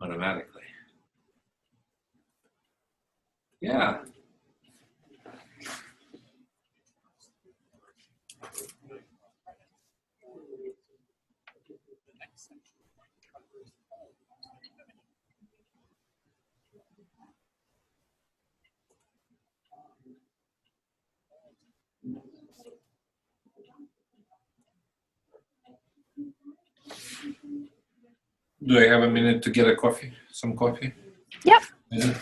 automatically. Yeah. Do I have a minute to get a coffee? Some coffee? Yep. Yeah.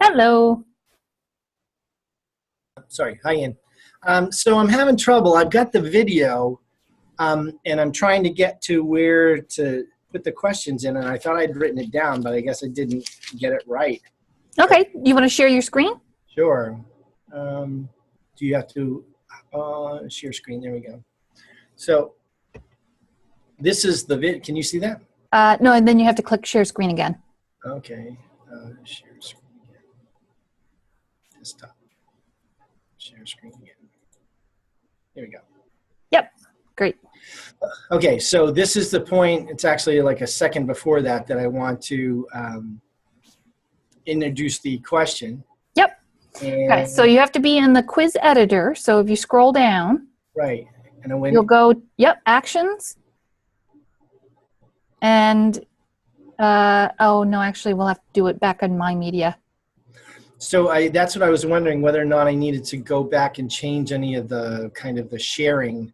Hello. Sorry, hi Ian. So I'm having trouble. I've got the video, and I'm trying to get to where to put the questions in, and I thought I'd written it down, but I guess I didn't get it right. Okay. You want to share your screen? Sure. Do you have to share screen? There we go. So this is the vid. Can you see that? No, and then you have to click share screen again. Okay. Share screen again. Desktop. Share screen again. There we go. Yep. great. Okay, so this is the point. It's actually like a second before that I want to introduce the question. Yep. And, Okay, so you have to be in the quiz editor. So if you scroll down, right, and when you'll go, yep, actions. And, oh no, actually we'll have to do it back on My Media. so that's what I was wondering, whether or not I needed to go back and change any of the kind of the sharing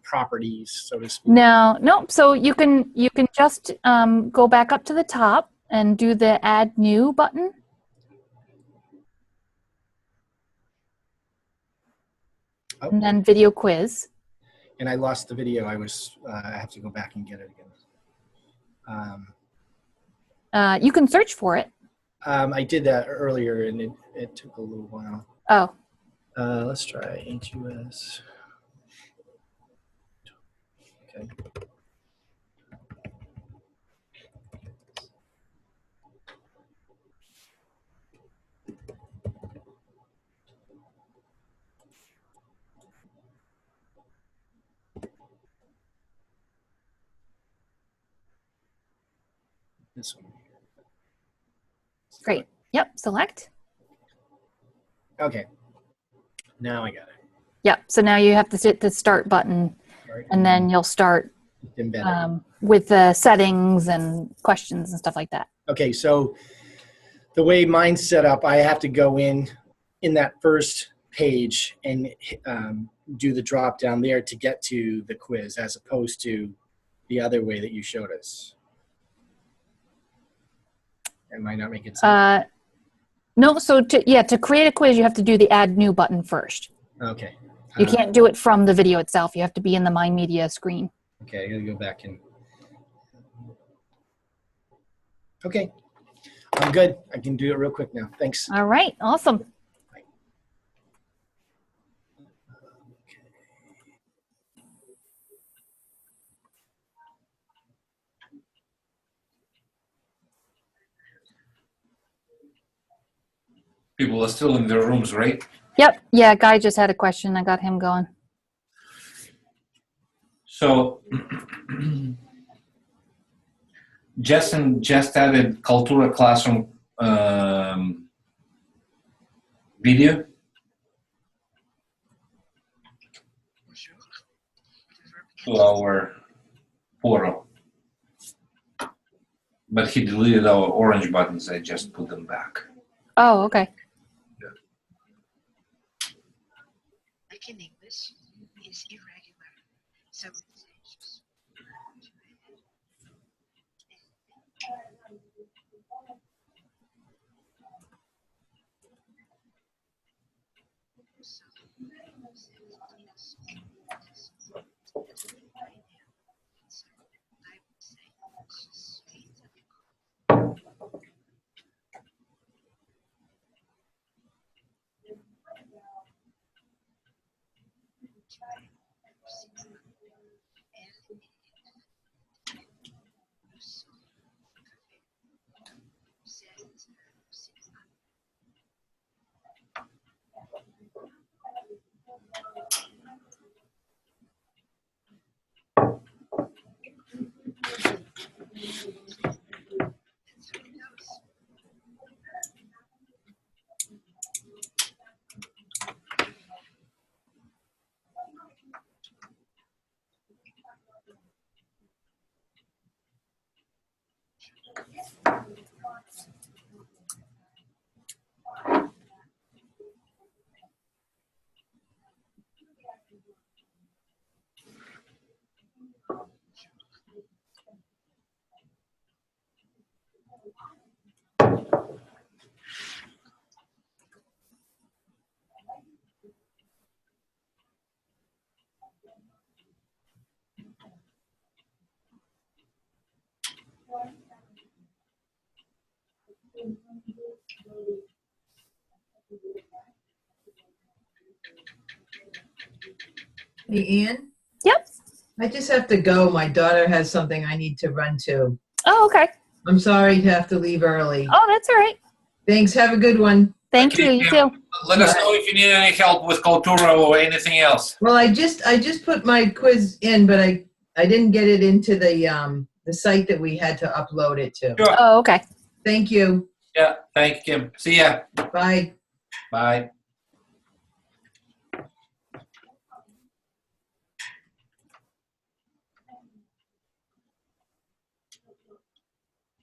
properties, so to speak. No. So you can just go back up to the top and do the Add New button. Oh. And then Video Quiz. And I lost the video. I have to go back and get it again. You can search for it. I did that earlier, and it took a little while. Oh. Let's try HUS. Okay. This one. Great. Yep, select. Okay. Now I got it. Yep, so now you have to hit the start button, Right. and then you'll start with the settings and questions and stuff like that. Okay, so the way mine's set up, I have to go in that first page and do the drop down there to get to the quiz, as opposed to the other way that you showed us. Am I not making sense? No, so to create a quiz, you have to do the Add New button first. Okay. You can't do it from the video itself. You have to be in the My Media screen. Okay, I gotta go back and. Okay, I'm good. I can do it real quick now. Thanks. All right, awesome. People are still in their rooms, right? Yep, yeah, Guy just had a question. I got him going. So, Justin just added Kaltura Classroom video. To our portal. But he deleted our orange buttons. I just put them back. Oh, okay. Like in English, is irregular. So Hey, Ann? Yep. I just have to go. My daughter has something I need to run to. Oh, okay. I'm sorry to have to leave early. Oh, that's all right. Thanks. Have a good one. Thank you. You too. Let us know if you need any help with Kaltura or anything else. Well, I just put my quiz in, but I didn't get it into the site that we had to upload it to. Sure. Oh, okay. Thank you. Yeah. Thank you, Kim. See ya. Bye. Bye.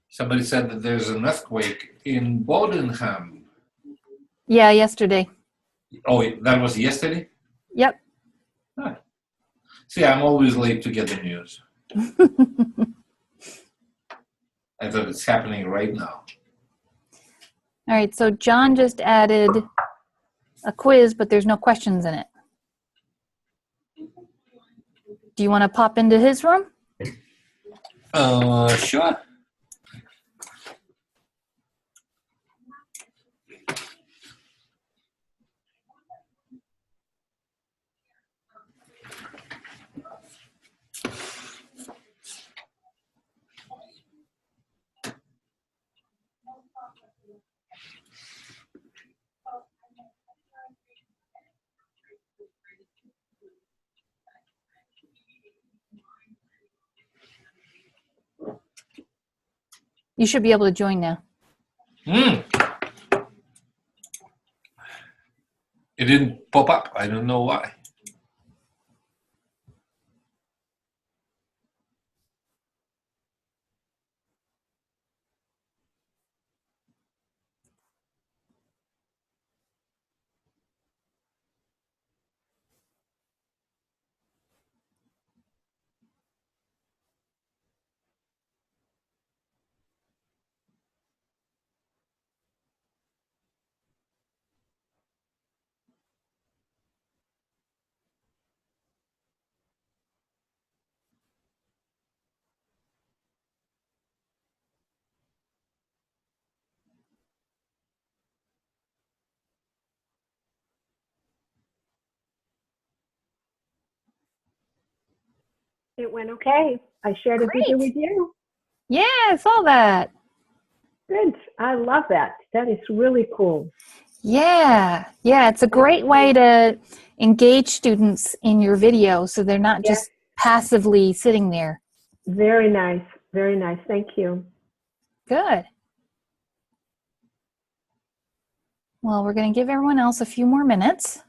Somebody said that there's an earthquake in Bodenham. Yeah, yesterday. Oh, that was yesterday? Yep. Huh. See, I'm always late to get the news. I thought it's happening right now. All right, so John just added a quiz, but there's no questions in it. Do you want to pop into his room? Sure. You should be able to join now. It didn't pop up. I don't know why. It went okay. I shared a video with you. Yeah, I saw that. Good. I love that. That is really cool. Yeah, it's a great way to engage students in your video so they're not just passively sitting there. Very nice. Very nice. Thank you. Good. Well, we're going to give everyone else a few more minutes.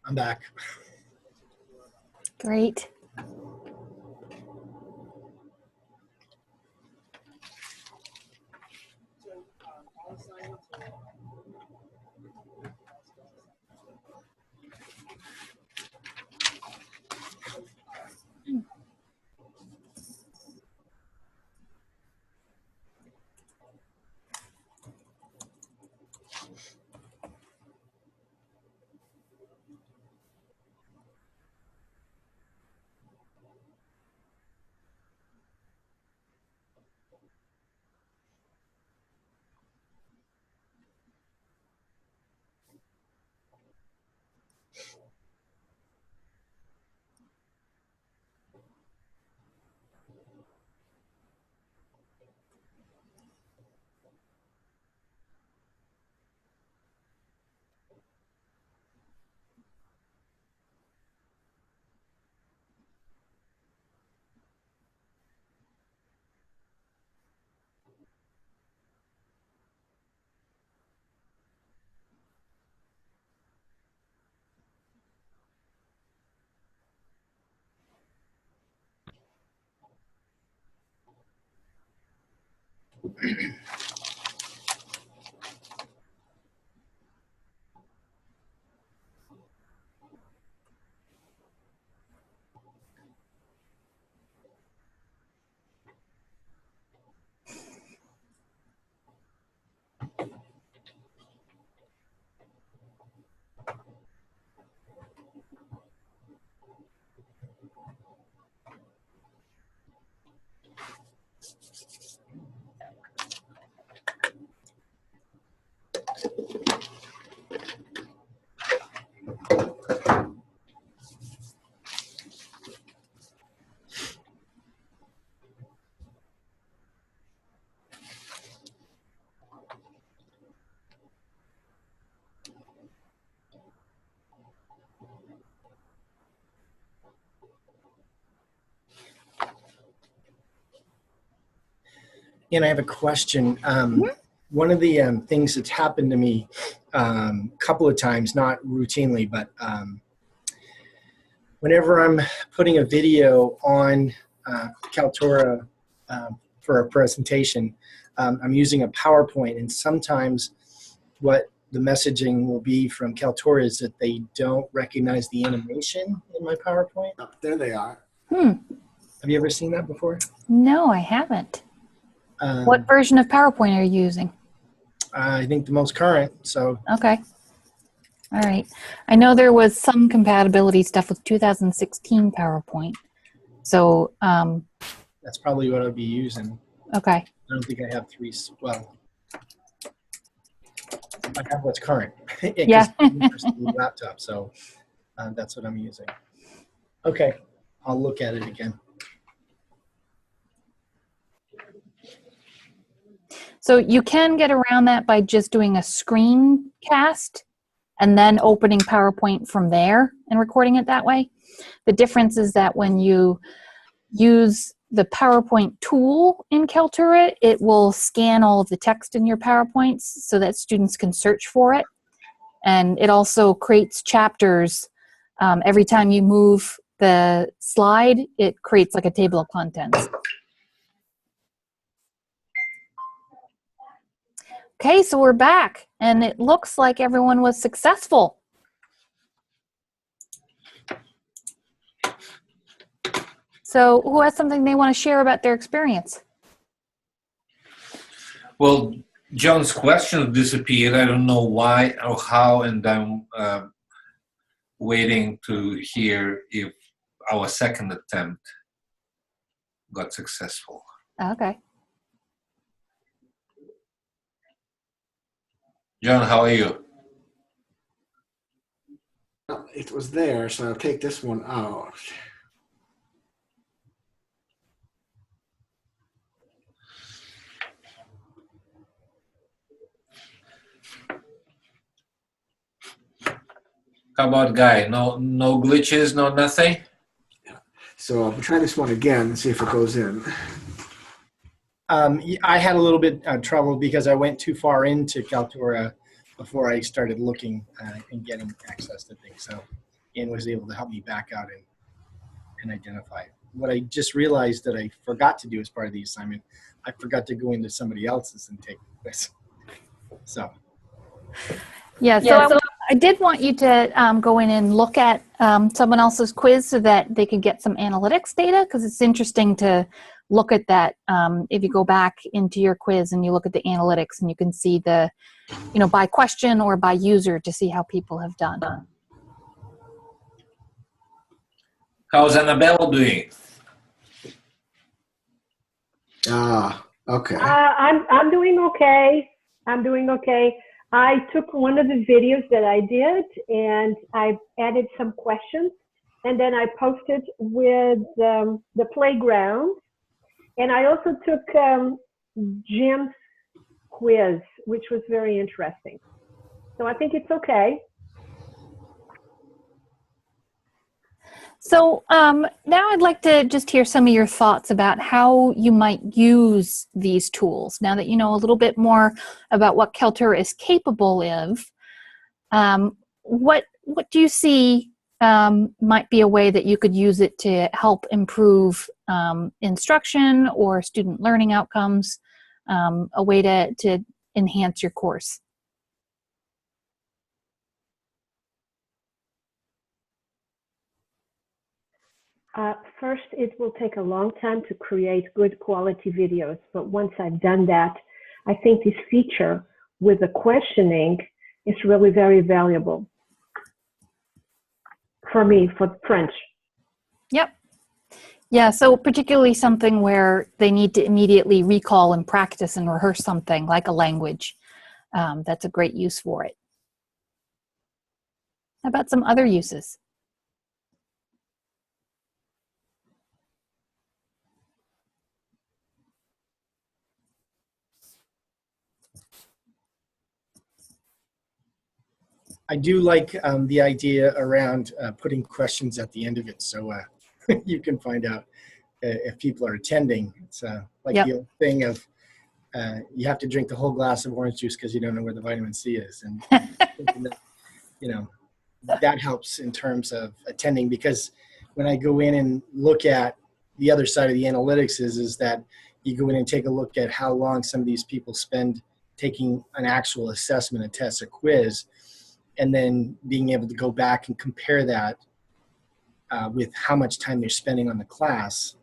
I'm back. Great. And I have a question. One of the things that's happened to me a couple of times, not routinely, but whenever I'm putting a video on Kaltura for a presentation, I'm using a PowerPoint, and sometimes what the messaging will be from Kaltura is that they don't recognize the animation in my PowerPoint. Oh, there they are. Have you ever seen that before? No, I haven't. What version of PowerPoint are you using? I think the most current, so. Okay. All right. I know there was some compatibility stuff with 2016 PowerPoint. So. That's probably what I'll be using. Okay. I don't think I have well, I have what's current. Yeah. Laptop, so that's what I'm using. Okay, I'll look at it again. So you can get around that by just doing a screencast and then opening PowerPoint from there and recording it that way. The difference is that when you use the PowerPoint tool in Kaltura, it will scan all of the text in your PowerPoints so that students can search for it. And it also creates chapters. Every time you move the slide, it creates like a table of contents. Okay, so we're back, and it looks like everyone was successful. So who has something they want to share about their experience? Well, John's question disappeared. I don't know why or how, and I'm waiting to hear if our second attempt got successful. Okay. John, how are you? It was there, so I'll take this one out. How about Guy? No glitches, no nothing? So I'll try this one again and see if it goes in. I had a little bit of trouble because I went too far into Kaltura before I started looking and getting access to things. So Ian was able to help me back out and identify it. What I just realized that I forgot to do as part of the assignment, I forgot to go into somebody else's and take this. So. Yeah, so I did want you to go in and look at someone else's quiz so that they could get some analytics data, because it's interesting to look at that. If you go back into your quiz and you look at the analytics, and you can see the, by question or by user to see how people have done. How's Annabelle doing? Okay. I'm doing okay. I'm doing okay. I took one of the videos that I did and I added some questions, and then I posted with the playground. And I also took Jim's quiz, which was very interesting. So I think it's okay. So now I'd like to just hear some of your thoughts about how you might use these tools. Now that you know a little bit more about what Kaltura is capable of, what do you see might be a way that you could use it to help improve instruction or student learning outcomes, a way to enhance your course? First, it will take a long time to create good quality videos, but once I've done that, I think this feature with the questioning is really very valuable for me, for French. Yep. Yeah, so particularly something where they need to immediately recall and practice and rehearse something like a language. That's a great use for it. How about some other uses? I do like the idea around putting questions at the end of it, so you can find out if people are attending. It's like the old thing of you have to drink the whole glass of orange juice because you don't know where the vitamin C is, and that helps in terms of attending, because when I go in and look at the other side of the analytics is that you go in and take a look at how long some of these people spend taking an actual assessment, a test, a quiz, and then being able to go back and compare that with how much time they're spending on the class,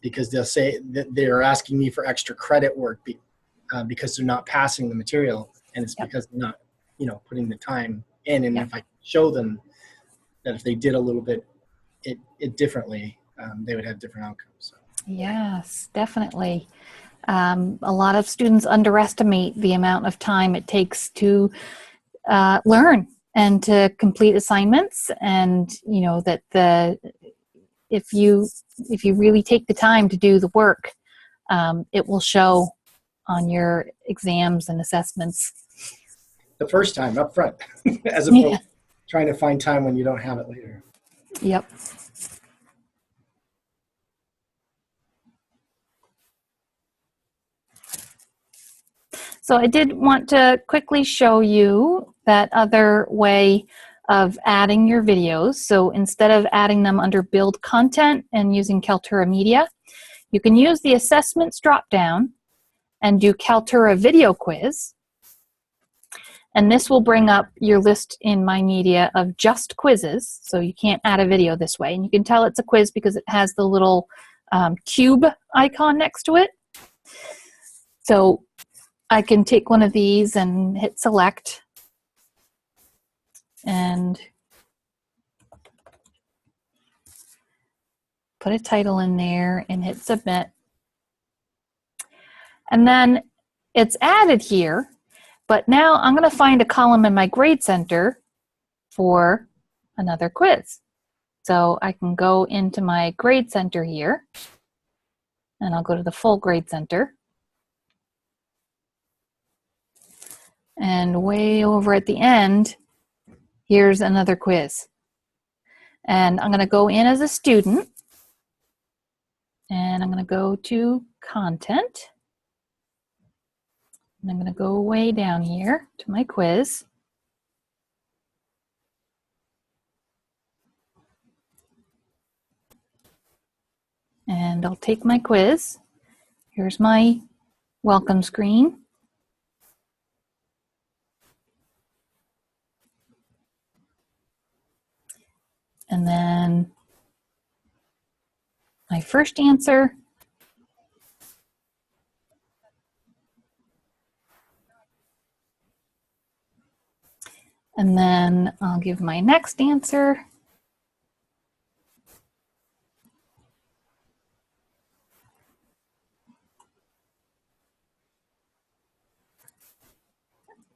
because they'll say that they're asking me for extra credit work because they're not passing the material, and it's because they're not, putting the time in. And if I show them that if they did a little bit it differently, they would have different outcomes. So. Yes, definitely. A lot of students underestimate the amount of time it takes to learn and to complete assignments, and that if you really take the time to do the work, it will show on your exams and assessments the first time up front, as opposed to trying to find time when you don't have it later. Yep. So I did want to quickly show you that other way of adding your videos. So instead of adding them under Build Content and using Kaltura Media, you can use the Assessments drop-down and do Kaltura Video Quiz. And this will bring up your list in My Media of just quizzes. So you can't add a video this way. And you can tell it's a quiz because it has the little cube icon next to it. So I can take one of these and hit select and put a title in there and hit submit. And then it's added here, but now I'm going to find a column in my grade center for another quiz. So I can go into my grade center here, and I'll go to the full grade center. And way over at the end, here's another quiz. And I'm going to go in as a student. And I'm going to go to content. And I'm going to go way down here to my quiz. And I'll take my quiz. Here's my welcome screen. And then my first answer. And then I'll give my next answer.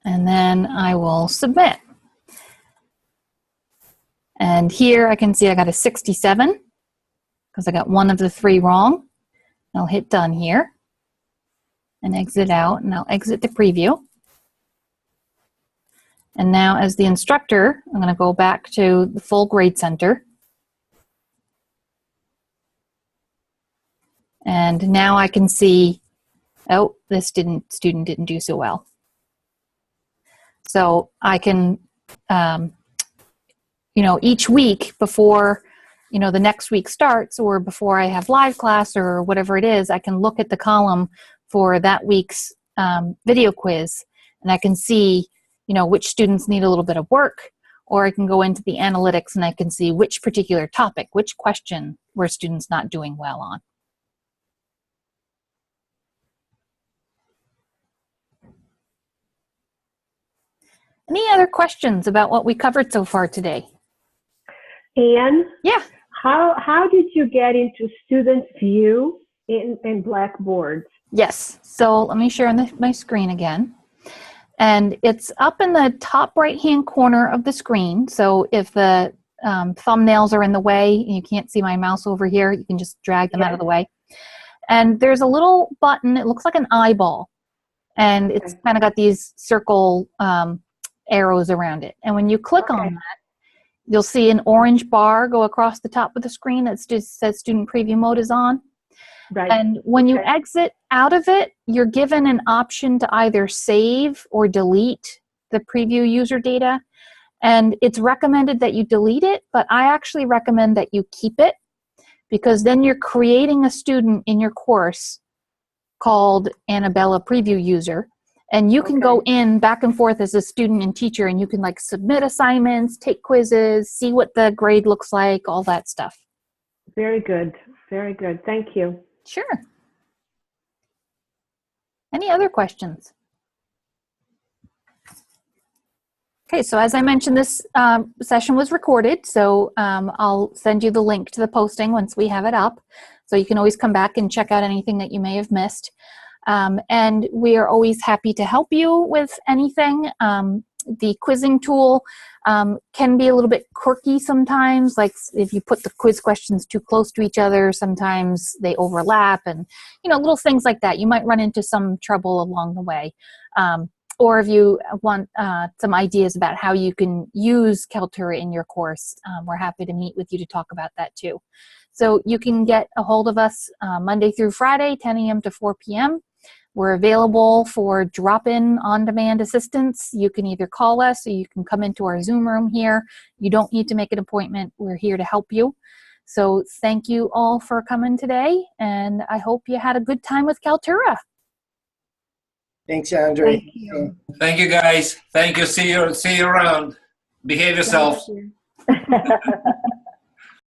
And then I will submit. And here I can see I got a 67 because I got one of the 3 wrong. I'll hit done here and exit out, and I'll exit the preview. And now as the instructor, I'm going to go back to the full grade center. And now I can see, oh, this student didn't do so well. So I can, you know, each week before, you know, the next week starts or before I have live class or whatever it is, I can look at the column for that week's video quiz, and I can see, you know, which students need a little bit of work, or I can go into the analytics and I can see which particular topic, which question were students not doing well on. Any other questions about what we covered so far today? Anne? Yeah. How did you get into student view in Blackboard? Yes. So let me share on my screen again. And it's up in the top right-hand corner of the screen. So if the thumbnails are in the way and you can't see my mouse over here, you can just drag them out of the way. And there's a little button. It looks like an eyeball. And it's kind of got these circle arrows around it. And when you click on that, you'll see an orange bar go across the top of the screen that just says student preview mode is on. Right. And when you exit out of it, you're given an option to either save or delete the preview user data. And it's recommended that you delete it, but I actually recommend that you keep it, because then you're creating a student in your course called Annabella Preview User. And you can go in back and forth as a student and teacher, and you can like submit assignments, take quizzes, see what the grade looks like, all that stuff. Very good. Very good. Thank you. Sure. Any other questions? Okay, so as I mentioned, this session was recorded, so I'll send you the link to the posting once we have it up. So you can always come back and check out anything that you may have missed. And we are always happy to help you with anything. The quizzing tool can be a little bit quirky sometimes, like if you put the quiz questions too close to each other, sometimes they overlap, and you know, little things like that. You might run into some trouble along the way. Or if you want some ideas about how you can use Kaltura in your course, we're happy to meet with you to talk about that too. So you can get a hold of us Monday through Friday, 10 a.m. to 4 p.m. We're available for drop-in on-demand assistance. You can either call us or you can come into our Zoom room here. You don't need to make an appointment. We're here to help you. So thank you all for coming today, and I hope you had a good time with Kaltura. Thanks, Andre. Thank you. Thank you, guys. Thank you. See you around. Behave yourself. Thank you.